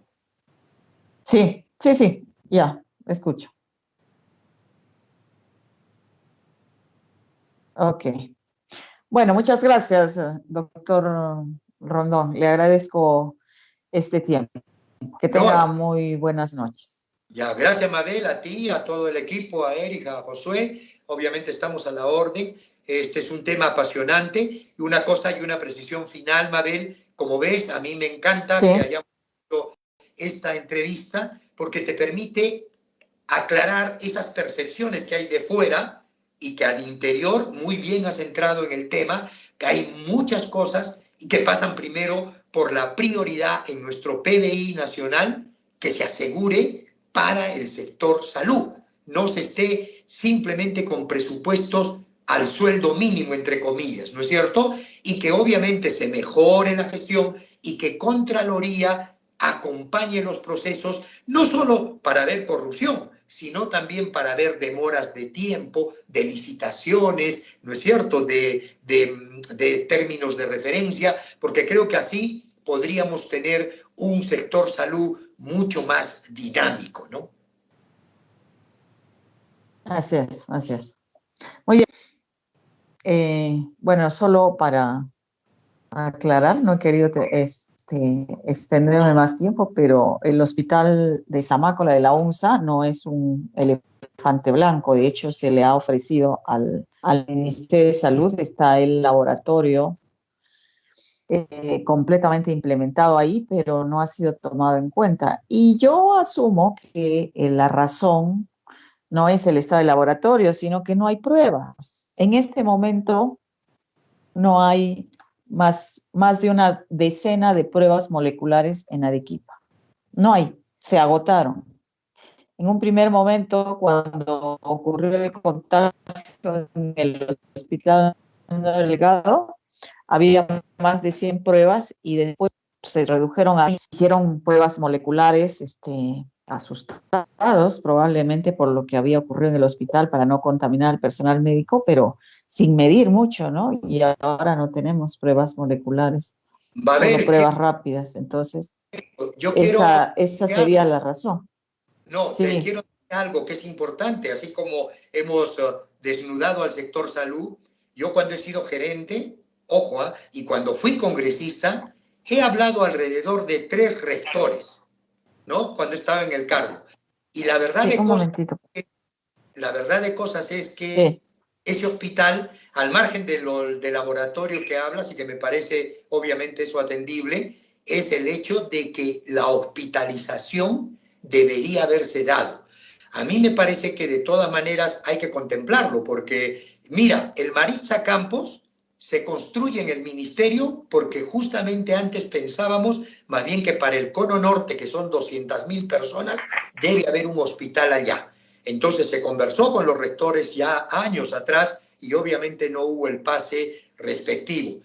Sí, ya, escucho. Ok. Bueno, muchas gracias, doctor Rondón. Le agradezco este tiempo. Que tenga No, muy buenas noches. ya, gracias Mabel, a ti, a todo el equipo, a Erika, a Josué. Obviamente estamos a la orden. Este es un tema apasionante. Y una cosa y una precisión final, Mabel. Como ves, a mí me encanta que hayamos hecho esta entrevista porque te permite aclarar esas percepciones que hay de fuera y que al interior muy bien has entrado en el tema, que hay muchas cosas y que pasan primero por la prioridad en nuestro PBI nacional que se asegure para el sector salud. No se esté simplemente con presupuestos al sueldo mínimo, entre comillas, ¿no es cierto? Y que obviamente se mejore la gestión y que Contraloría acompañe los procesos, no solo para ver corrupción, sino también para ver demoras de tiempo, de licitaciones, ¿no es cierto?, de términos de referencia, porque creo que así podríamos tener un sector salud mucho más dinámico, ¿no? Así es, así es. Muy bien. Bueno, solo para aclarar, no he querido extenderme más tiempo, pero el hospital de Zamácola de la UNSA no es un elefante blanco. De hecho, se le ha ofrecido al Ministerio de Salud, está el laboratorio completamente implementado ahí, pero no ha sido tomado en cuenta. Y yo asumo que la razón no es el estado del laboratorio, sino que no hay pruebas. En este momento no hay más de una decena de pruebas moleculares en Arequipa. No hay, se agotaron. En un primer momento, cuando ocurrió el contagio en el hospital Delgado, había más de 100 pruebas y después se redujeron hicieron pruebas moleculares asustados probablemente por lo que había ocurrido en el hospital para no contaminar al personal médico, pero sin medir mucho, ¿no? Y ahora no tenemos pruebas moleculares, Va a solo haber, pruebas rápidas. Entonces, yo quiero esa decir sería algo. la razón. No, te Sí, quiero decir algo que es importante, así como hemos desnudado al sector salud. Yo cuando he sido gerente, ojo, y cuando fui congresista, he hablado alrededor de 3 rectores, ¿no? Cuando estaba en el cargo. Y sí, un momentito. la verdad de cosas es que Sí, ese hospital, al margen del laboratorio que hablas y que me parece obviamente eso atendible, es el hecho de que la hospitalización debería haberse dado. A mí me parece que de todas maneras hay que contemplarlo, porque mira, el Maritza Campos se construye en el ministerio porque justamente antes pensábamos más bien que para el cono norte, que son 200.000 personas, debe haber un hospital allá. Entonces se conversó con los rectores ya años atrás y obviamente no hubo el pase respectivo.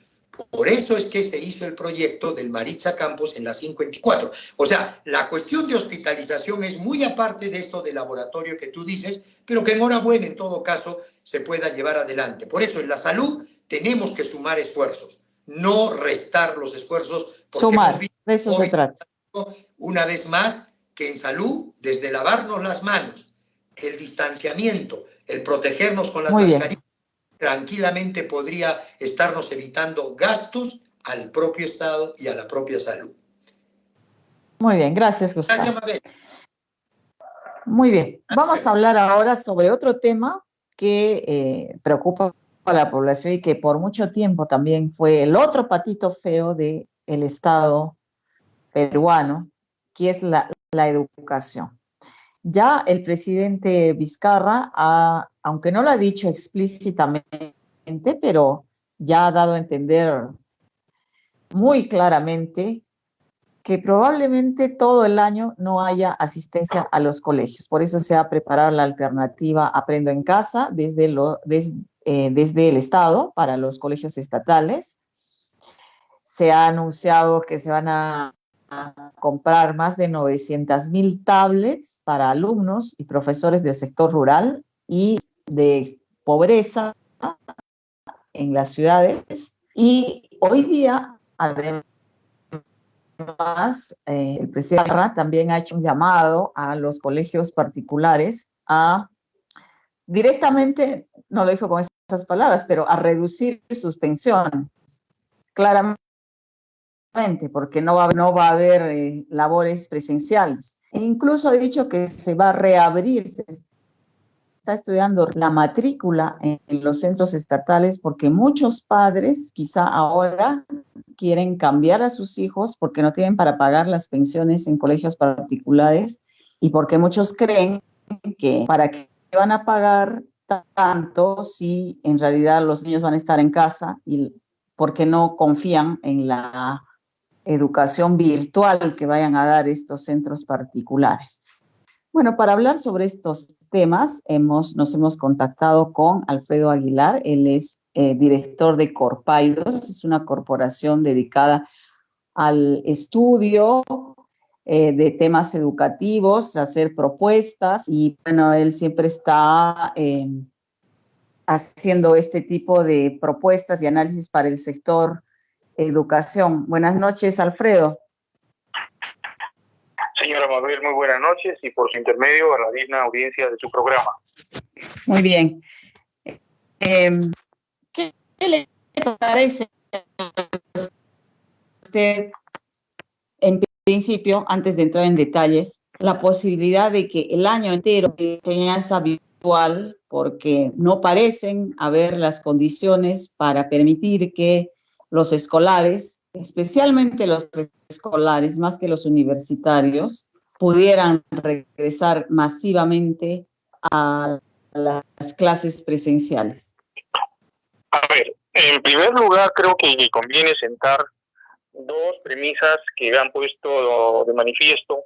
Por eso es que se hizo el proyecto del Maritza Campos en la 54. O sea, la cuestión de hospitalización es muy aparte de esto de laboratorio que tú dices, pero que enhorabuena en todo caso se pueda llevar adelante. Por eso en la salud tenemos que sumar esfuerzos, no restar los esfuerzos, porque hemos sumar, visto de eso se hoy trata. una vez más que en salud, desde lavarnos las manos, el distanciamiento, el protegernos con las Muy bien, mascarillas, tranquilamente podría estarnos evitando gastos al propio Estado y a la propia salud. muy bien, gracias, Gracias, Gustavo. Mabel. Muy bien, vamos a hablar ahora sobre otro tema que preocupa a la población y que por mucho tiempo también fue el otro patito feo del Estado peruano, que es la educación. Ya el presidente Vizcarra, aunque no lo ha dicho explícitamente, pero ya ha dado a entender muy claramente que probablemente todo el año no haya asistencia a los colegios. Por eso se ha preparado la alternativa Aprendo en Casa desde el Estado para los colegios estatales. Se ha anunciado que se van a comprar más de 900.000 tablets para alumnos y profesores del sector rural y de pobreza en las ciudades. Y hoy día, además, el presidente Arra también ha hecho un llamado a los colegios particulares a directamente, no lo dijo con esas palabras, pero a reducir sus pensiones. Claramente, porque no va a haber labores presenciales. E incluso ha dicho que se va a reabrir, se está estudiando la matrícula en los centros estatales porque muchos padres quizá ahora quieren cambiar a sus hijos porque no tienen para pagar las pensiones en colegios particulares y porque muchos creen que para qué van a pagar tanto si en realidad los niños van a estar en casa y porque no confían en la educación virtual que vayan a dar estos centros particulares. Bueno, para hablar sobre estos temas, nos hemos contactado con Alfredo Aguilar. Él es director de Corpaidos, es una corporación dedicada al estudio de temas educativos, a hacer propuestas y bueno, él siempre está haciendo este tipo de propuestas y análisis para el sector educación. Buenas noches, Alfredo. Señora Mabel, muy buenas noches y por su intermedio a la digna audiencia de su programa. Muy bien. ¿Qué le parece a usted, en principio, antes de entrar en detalles, la posibilidad de que el año entero de enseñanza virtual, porque no parecen haber las condiciones para permitir que los escolares, especialmente los escolares, más que los universitarios, pudieran regresar masivamente a las clases presenciales? A ver, en primer lugar creo que conviene sentar dos premisas que han puesto de manifiesto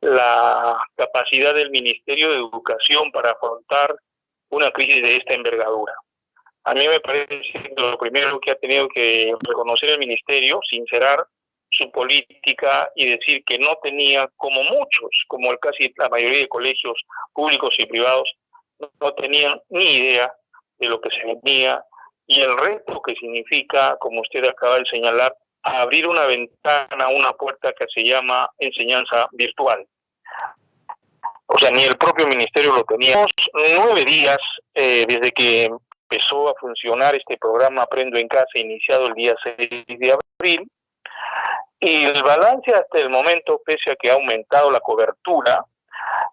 la capacidad del Ministerio de Educación para afrontar una crisis de esta envergadura. A mí me parece que lo primero que ha tenido que reconocer el Ministerio, sincerar, su política y decir que no tenía, como muchos, como casi la mayoría de colegios públicos y privados, no tenían ni idea de lo que se venía y el reto que significa, como usted acaba de señalar, abrir una ventana, una puerta que se llama enseñanza virtual. O sea, ni el propio ministerio lo tenía. 9 días desde que empezó a funcionar este programa Aprendo en Casa, iniciado el día 6 de abril, y el balance hasta el momento, pese a que ha aumentado la cobertura,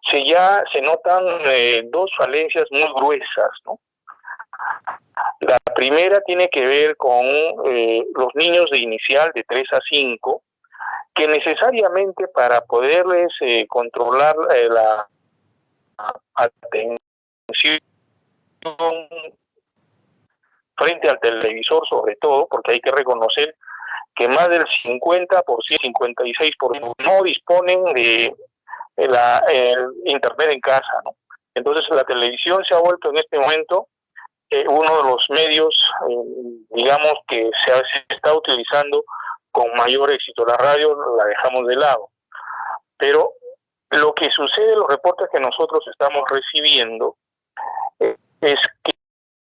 se notan 2 falencias muy gruesas, ¿no? La primera tiene que ver con los niños de inicial de 3 a 5, que necesariamente para poderles controlar la atención frente al televisor, sobre todo, porque hay que reconocer que más del 50%, 56% no disponen de internet en casa, ¿no? Entonces la televisión se ha vuelto en este momento uno de los medios, digamos, que se está utilizando con mayor éxito. La radio la dejamos de lado. Pero lo que sucede, los reportes que nosotros estamos recibiendo, es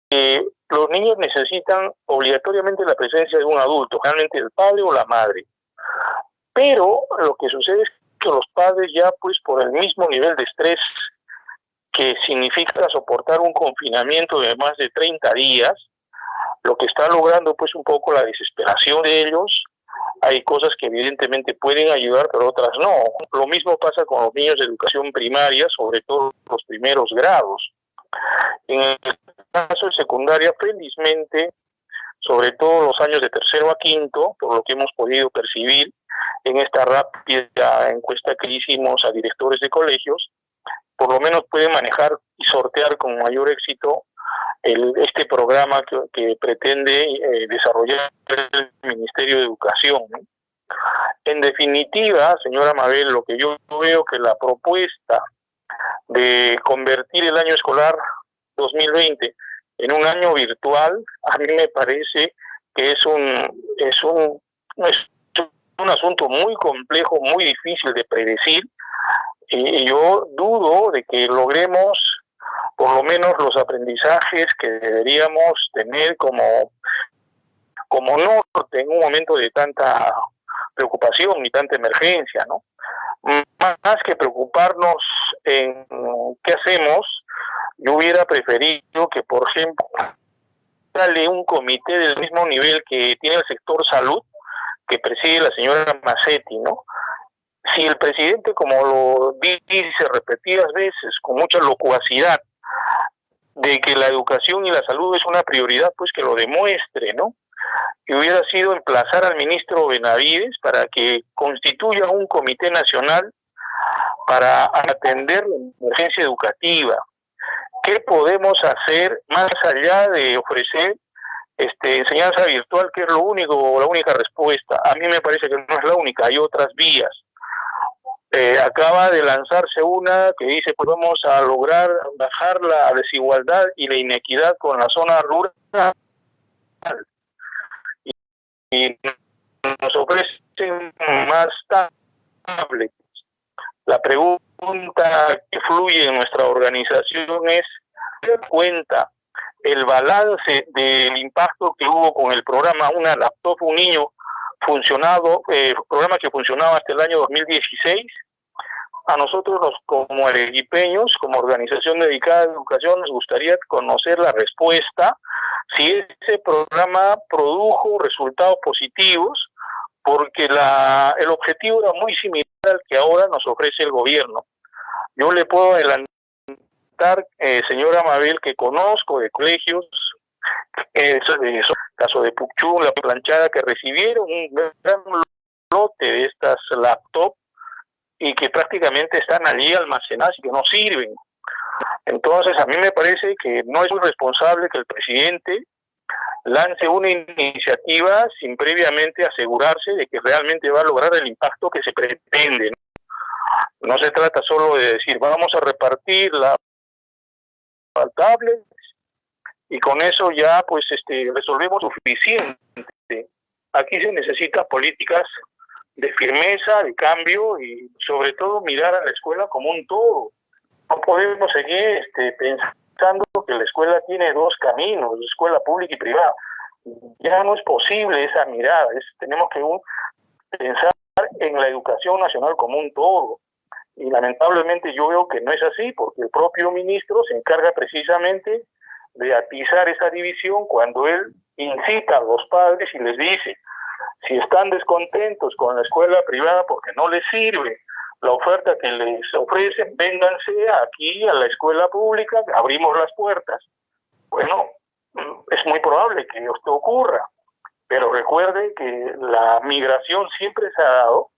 que los niños necesitan obligatoriamente la presencia de un adulto, generalmente el padre o la madre. Pero lo que sucede es que los padres ya, pues, por el mismo nivel de estrés que significa soportar un confinamiento de más de 30 días, lo que está logrando, pues, un poco la desesperación de ellos. Hay cosas que evidentemente pueden ayudar, pero otras no. Lo mismo pasa con los niños de educación primaria, sobre todo los primeros grados. En el caso de secundaria, felizmente, sobre todo los años de tercero a quinto, por lo que hemos podido percibir en esta rápida encuesta que hicimos a directores de colegios, por lo menos pueden manejar y sortear con mayor éxito este programa que pretende desarrollar el Ministerio de Educación, ¿no? En definitiva, señora Mabel, lo que yo veo que la propuesta de convertir el año escolar 2020 en un año virtual, a mí me parece que es un asunto muy complejo, muy difícil de predecir, y yo dudo de que logremos por lo menos los aprendizajes que deberíamos tener como norte en un momento de tanta preocupación y tanta emergencia, ¿no? Más que preocuparnos en qué hacemos, yo hubiera preferido que, por ejemplo, sale un comité del mismo nivel que tiene el sector salud, que preside la señora Macetti, ¿no? Si el presidente, como lo dice repetidas veces, con mucha locuacidad, de que la educación y la salud es una prioridad, pues que lo demuestre, ¿no? Que hubiera sido emplazar al ministro Benavides para que constituya un comité nacional para atender la emergencia educativa. ¿Qué podemos hacer más allá de ofrecer enseñanza virtual, que es la única respuesta? A mí me parece que no es la única, hay otras vías. Acaba de lanzarse una que dice, pues vamos a lograr bajar la desigualdad y la inequidad con la zona rural, y nos ofrecen más tablets. La pregunta que fluye en nuestra organización es, ¿se da cuenta el balance del impacto que hubo con el programa Una Laptop, un niño programa que funcionaba hasta el año 2016? A nosotros, como arequipeños, como organización dedicada a la educación, nos gustaría conocer la respuesta, si ese programa produjo resultados positivos, porque el objetivo era muy similar al que ahora nos ofrece el gobierno. Yo le puedo adelantar, señora Mabel, que conozco de colegios, el caso de Pucchú, La Planchada, que recibieron un gran lote de estas laptops y que prácticamente están allí almacenadas y que no sirven. Entonces, a mí me parece que no es muy responsable que el presidente lance una iniciativa sin previamente asegurarse de que realmente va a lograr el impacto que se pretende. No se trata solo de decir, vamos a repartir las tablets y con eso ya pues resolvemos suficiente. Aquí se necesitan políticas de firmeza, de cambio y sobre todo mirar a la escuela como un todo. No podemos seguir pensando que la escuela tiene dos caminos, escuela pública y privada. Ya no es posible esa mirada, tenemos que pensar en la educación nacional como un todo. Y lamentablemente yo veo que no es así, porque el propio ministro se encarga precisamente de atizar esa división cuando él incita a los padres y les dice, si están descontentos con la escuela privada porque no les sirve la oferta que les ofrecen, vénganse aquí a la escuela pública, abrimos las puertas. Bueno, es muy probable que esto ocurra, pero recuerden que la migración siempre se ha dado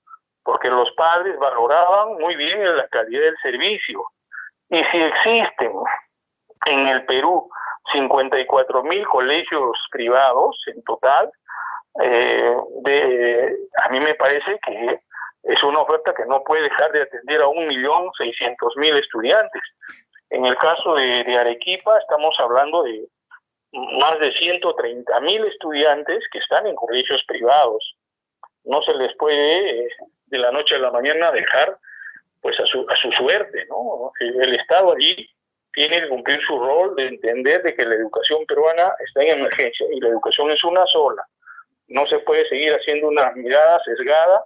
porque los padres valoraban muy bien la calidad del servicio. Y si existen en el Perú 54.000 colegios privados en total, a mí me parece que es una oferta que no puede dejar de atender a 1.600.000 estudiantes. En el caso de Arequipa estamos hablando de más de 130.000 estudiantes que están en colegios privados. No se les puede de la noche a la mañana dejar pues a su suerte, ¿no? El Estado allí tiene que cumplir su rol de entender de que la educación peruana está en emergencia y la educación es una sola. No se puede seguir haciendo una mirada sesgada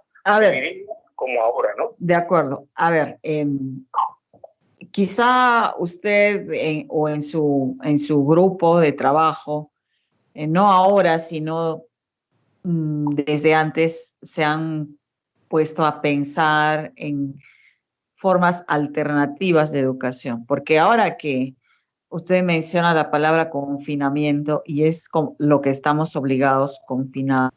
como ahora, ¿no? De acuerdo. A ver, quizá usted o en su grupo de trabajo, no ahora, sino desde antes, se han puesto a pensar en formas alternativas de educación, porque ahora que usted menciona la palabra confinamiento y es lo que estamos obligados, confinados,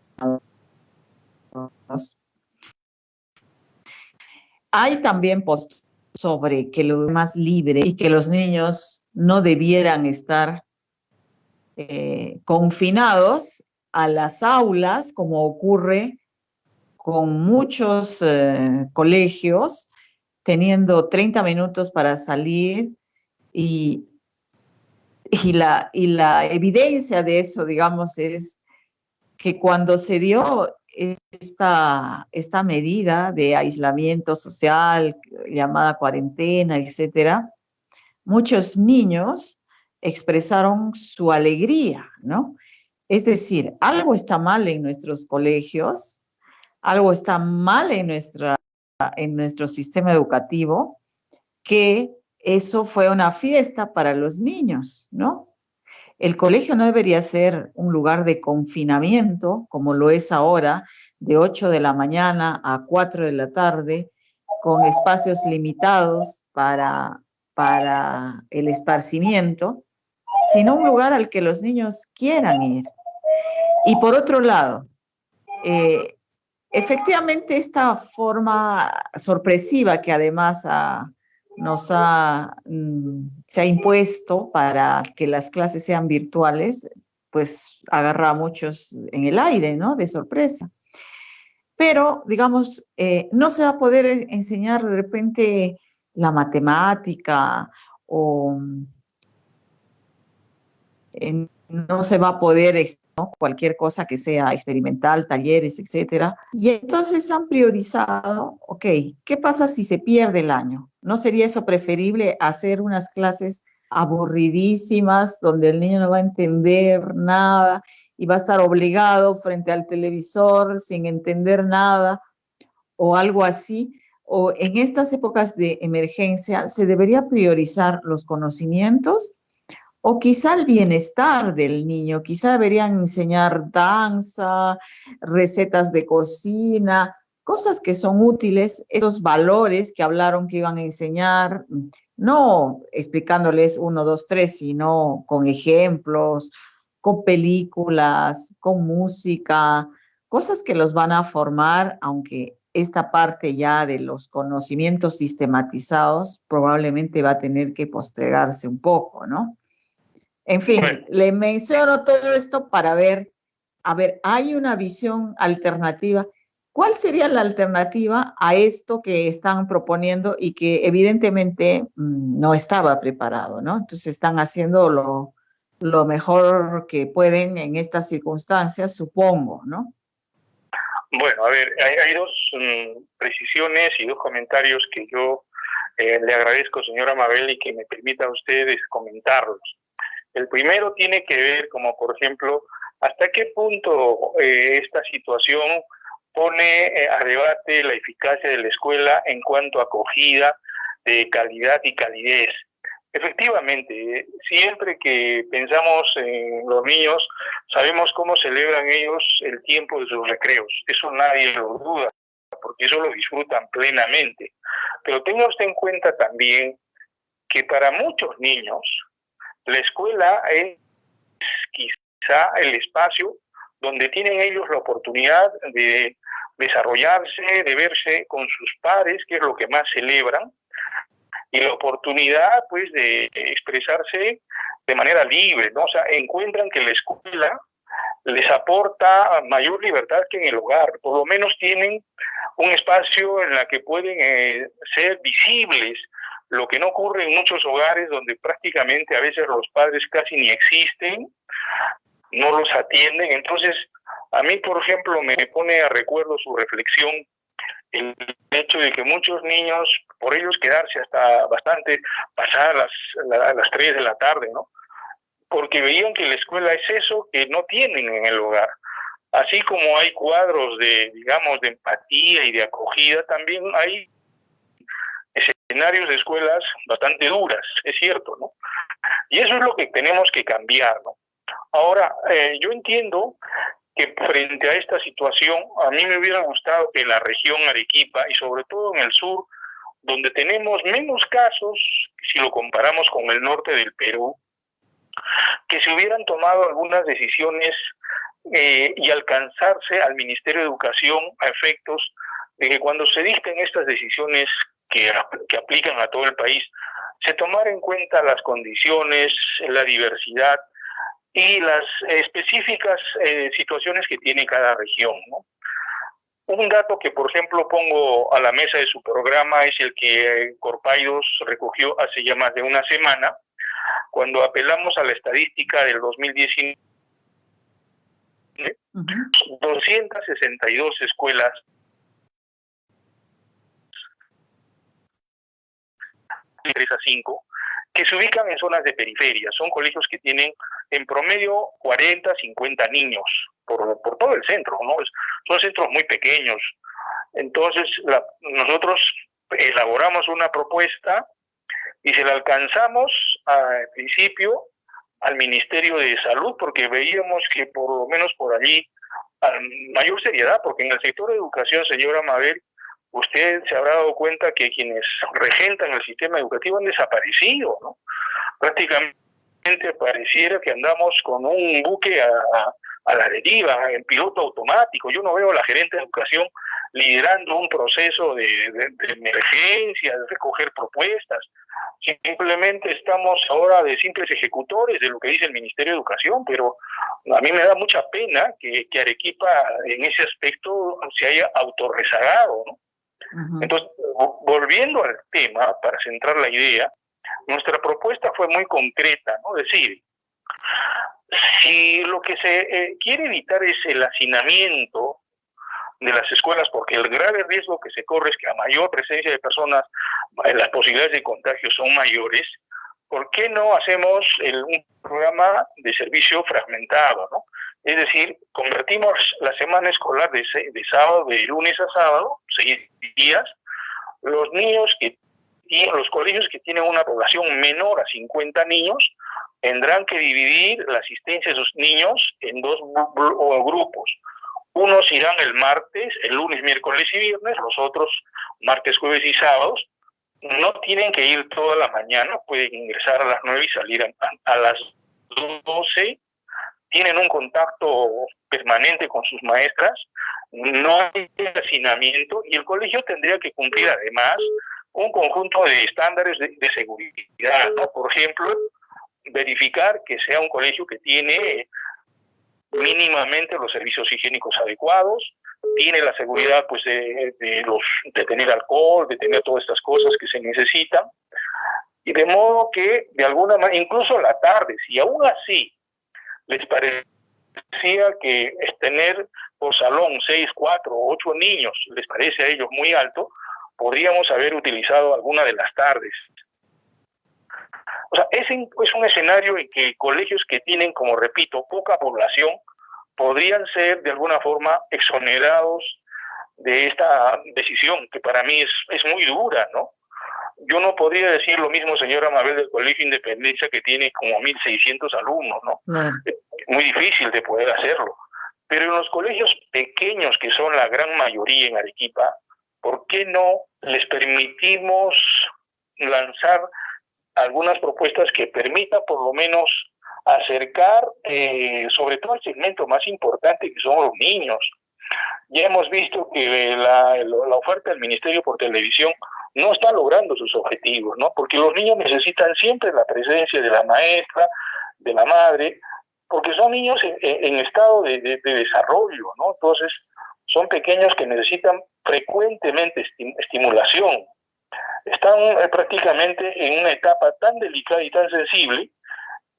hay también post sobre que lo más libre y que los niños no debieran estar confinados a las aulas, como ocurre con muchos colegios, teniendo 30 minutos para salir y la evidencia de eso, digamos, es que cuando se dio esta medida de aislamiento social, llamada cuarentena, etcétera, muchos niños expresaron su alegría, ¿no? Es decir, algo está mal en nuestros colegios, algo está mal en nuestro sistema educativo, que eso fue una fiesta para los niños, ¿no? El colegio no debería ser un lugar de confinamiento, como lo es ahora, de 8 de la mañana a 4 de la tarde, con espacios limitados para el esparcimiento, sino un lugar al que los niños quieran ir. Y por otro lado, efectivamente esta forma sorpresiva que además se ha impuesto para que las clases sean virtuales, pues agarra a muchos en el aire, ¿no? De sorpresa. Pero, digamos, no se va a poder enseñar de repente la matemática o no se va a poder, ¿no? Cualquier cosa que sea experimental, talleres, etcétera. Y entonces han priorizado, ok, ¿qué pasa si se pierde el año? ¿No sería eso preferible hacer unas clases aburridísimas donde el niño no va a entender nada y va a estar obligado frente al televisor sin entender nada o algo así? O en estas épocas de emergencia se debería priorizar los conocimientos o quizá el bienestar del niño. Quizá deberían enseñar danza, recetas de cocina, cosas que son útiles, esos valores que hablaron que iban a enseñar, no explicándoles 1, 2, 3, sino con ejemplos, con películas, con música, cosas que los van a formar, aunque esta parte ya de los conocimientos sistematizados probablemente va a tener que postergarse un poco, ¿no? En fin, le menciono todo esto para ver, a ver, hay una visión alternativa. ¿Cuál sería la alternativa a esto que están proponiendo y que evidentemente no estaba preparado, ¿no? Entonces están haciendo lo mejor que pueden en estas circunstancias, supongo, ¿no? Bueno, a ver, hay dos precisiones y dos comentarios que yo le agradezco, señora Mabel, y que me permita a ustedes comentarlos. El primero tiene que ver, como por ejemplo, hasta qué punto esta situación pone a debate la eficacia de la escuela en cuanto a acogida, de calidad y calidez. Efectivamente, siempre que pensamos en los niños, sabemos cómo celebran ellos el tiempo de sus recreos. Eso nadie lo duda, porque eso lo disfrutan plenamente. Pero tenga usted en cuenta también que para muchos niños, la escuela es quizá el espacio donde tienen ellos la oportunidad de desarrollarse, de verse con sus pares, que es lo que más celebran, y la oportunidad pues de expresarse de manera libre, ¿no? O sea, encuentran que la escuela les aporta mayor libertad que en el hogar, por lo menos tienen un espacio en el que pueden ser visibles, lo que no ocurre en muchos hogares donde prácticamente a veces los padres casi ni existen, no los atienden. Entonces, a mí, por ejemplo, me pone a recuerdo su reflexión el hecho de que muchos niños, por ellos quedarse hasta bastante pasadas las 3 de la tarde, ¿no? Porque veían que la escuela es eso que no tienen en el hogar. Así como hay cuadros de, digamos, de empatía y de acogida, también hay escenarios de escuelas bastante duras, es cierto, ¿no? Y eso es lo que tenemos que cambiar, ¿no? Ahora, yo entiendo que frente a esta situación, a mí me hubiera gustado que en la región Arequipa y sobre todo en el sur, donde tenemos menos casos, si lo comparamos con el norte del Perú, que se hubieran tomado algunas decisiones y alcanzarse al Ministerio de Educación a efectos de que cuando se dicten estas decisiones que aplican a todo el país, se tomara en cuenta las condiciones, la diversidad y las específicas situaciones que tiene cada región, ¿no? Un dato que, por ejemplo, pongo a la mesa de su programa es el que Corpaidos recogió hace ya más de una semana, cuando apelamos a la estadística del 2019, 262 escuelas de 3 a 5 que se ubican en zonas de periferia. Son colegios que tienen en promedio 40, 50 niños por todo el centro, ¿no? Son centros muy pequeños. Entonces, nosotros elaboramos una propuesta y se la alcanzamos al principio al Ministerio de Salud, porque veíamos que por lo menos por allí, a mayor seriedad, porque en el sector de educación, señora Mabel, usted se habrá dado cuenta que quienes regentan el sistema educativo han desaparecido, ¿no? Prácticamente pareciera que andamos con un buque a la deriva, en piloto automático. Yo no veo a la gerente de educación liderando un proceso de emergencia, de recoger propuestas. Simplemente estamos ahora de simples ejecutores de lo que dice el Ministerio de Educación, pero a mí me da mucha pena que Arequipa en ese aspecto se haya autorrezagado, ¿no? Entonces, volviendo al tema, para centrar la idea, nuestra propuesta fue muy concreta, ¿no? Es decir, si lo que se quiere evitar es el hacinamiento de las escuelas, porque el grave riesgo que se corre es que a mayor presencia de personas, las posibilidades de contagio son mayores, ¿por qué no hacemos un programa de servicio fragmentado, ¿no? Es decir, convertimos la semana escolar de sábado, de lunes a sábado, 6 días, los niños y los colegios que tienen una población menor a 50 niños tendrán que dividir la asistencia de sus niños en 2 grupos. Unos irán el martes, el lunes, miércoles y viernes, los otros martes, jueves y sábados. No tienen que ir toda la mañana, pueden ingresar a las 9 y salir a las 12. Tienen un contacto permanente con sus maestras, no hay hacinamiento y el colegio tendría que cumplir además un conjunto de estándares de seguridad, ¿no? Por ejemplo, verificar que sea un colegio que tiene mínimamente los servicios higiénicos adecuados, tiene la seguridad pues de tener alcohol, de tener todas estas cosas que se necesitan, y de modo que de alguna manera, incluso a la tarde, si aún así les parece decía que tener por salón 6, 4, 8 niños, les parece a ellos muy alto, podríamos haber utilizado alguna de las tardes. O sea, es un escenario en que colegios que tienen, como repito, poca población, podrían ser de alguna forma exonerados de esta decisión, que para mí es muy dura, ¿no? Yo no podría decir lo mismo, señora Mabel, del Colegio Independencia, que tiene como 1.600 alumnos, ¿no? Es muy difícil de poder hacerlo. Pero en los colegios pequeños, que son la gran mayoría en Arequipa, ¿por qué no les permitimos lanzar algunas propuestas que permitan por lo menos acercar, sobre todo al segmento más importante, que son los niños? Ya hemos visto que la oferta del Ministerio por televisión no está logrando sus objetivos, ¿no? Porque los niños necesitan siempre la presencia de la maestra, de la madre, porque son niños en estado de desarrollo, ¿no? Entonces, son pequeños que necesitan frecuentemente estimulación. Están prácticamente en una etapa tan delicada y tan sensible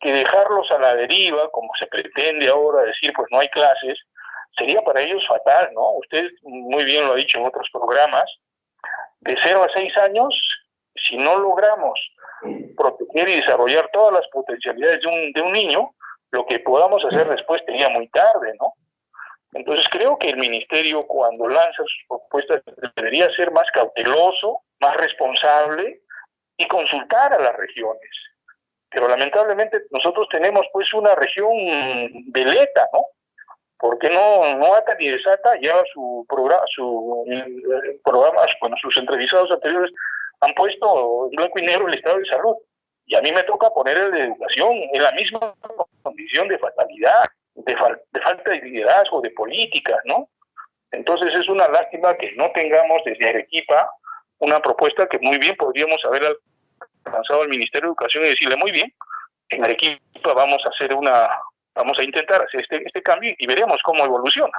que dejarlos a la deriva, como se pretende ahora decir, pues no hay clases, sería para ellos fatal, ¿no? Usted muy bien lo ha dicho en otros programas. De 0 a 6 años, si no logramos proteger y desarrollar todas las potencialidades de un niño, lo que podamos hacer después sería muy tarde, ¿no? Entonces creo que el ministerio, cuando lanza sus propuestas, debería ser más cauteloso, más responsable y consultar a las regiones. Pero lamentablemente nosotros tenemos pues una región veleta, ¿no? Porque no ata ni desata. Ya bueno, sus entrevistados anteriores han puesto en blanco y negro el estado de salud. Y a mí me toca poner el de educación en la misma condición de fatalidad, de falta de liderazgo, de políticas, ¿no? Entonces es una lástima que no tengamos desde Arequipa una propuesta que muy bien podríamos haber alcanzado al Ministerio de Educación y decirle, muy bien, en Arequipa vamos a intentar hacer este cambio y veremos cómo evoluciona.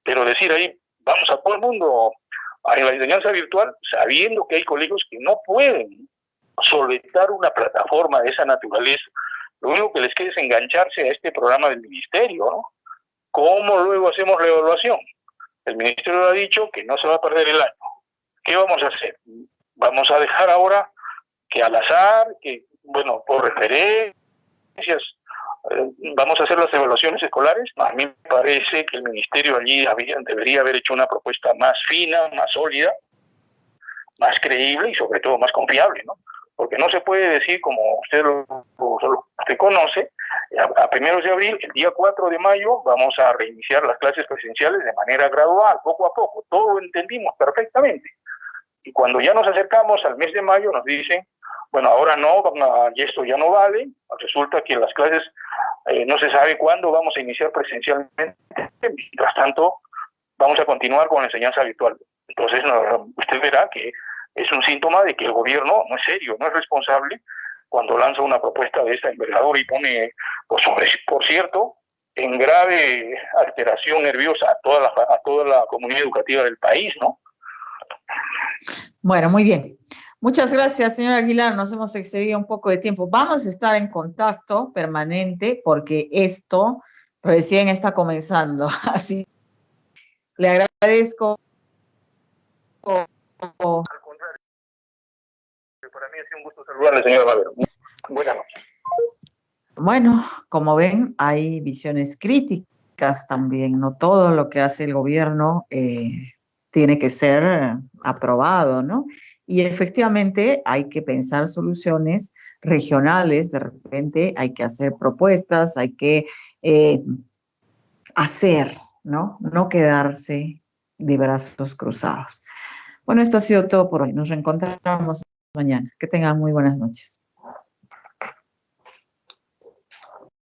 Pero decir ahí, vamos a todo el mundo a la enseñanza virtual, sabiendo que hay colegios que no pueden solventar una plataforma de esa naturaleza, lo único que les queda es engancharse a este programa del ministerio, ¿no? ¿Cómo luego hacemos la evaluación? El ministerio ha dicho que no se va a perder el año. ¿Qué vamos a hacer? Vamos a dejar ahora que al azar, que, bueno, por referencias, vamos a hacer las evaluaciones escolares. A mí me parece que el ministerio allí debería haber hecho una propuesta más fina, más sólida, más creíble y sobre todo más confiable, ¿no? Porque no se puede decir, como usted usted conoce, a primeros de abril, el día 4 de mayo, vamos a reiniciar las clases presenciales de manera gradual, poco a poco. Todo lo entendimos perfectamente. Y cuando ya nos acercamos al mes de mayo, nos dicen, bueno, ahora no, y esto ya no vale. Resulta que las clases no se sabe cuándo vamos a iniciar presencialmente. Mientras tanto, vamos a continuar con la enseñanza virtual. Entonces, usted verá que es un síntoma de que el gobierno no es serio, no es responsable cuando lanza una propuesta de esta envergadura y pone, por cierto, en grave alteración nerviosa a toda la comunidad educativa del país, ¿no? Bueno, muy bien. Muchas gracias, señor Aguilar. Nos hemos excedido un poco de tiempo. Vamos a estar en contacto permanente porque esto recién está comenzando. Así le agradezco. Al contrario, para mí ha sido un gusto saludarle, señora Mabel. Buenas noches. Bueno, como ven, hay visiones críticas también. No todo lo que hace el gobierno tiene que ser aprobado, ¿no? Y efectivamente hay que pensar soluciones regionales, de repente hay que hacer propuestas, hay que hacer, ¿no? No quedarse de brazos cruzados. Bueno, esto ha sido todo por hoy. Nos reencontramos mañana. Que tengan muy buenas noches.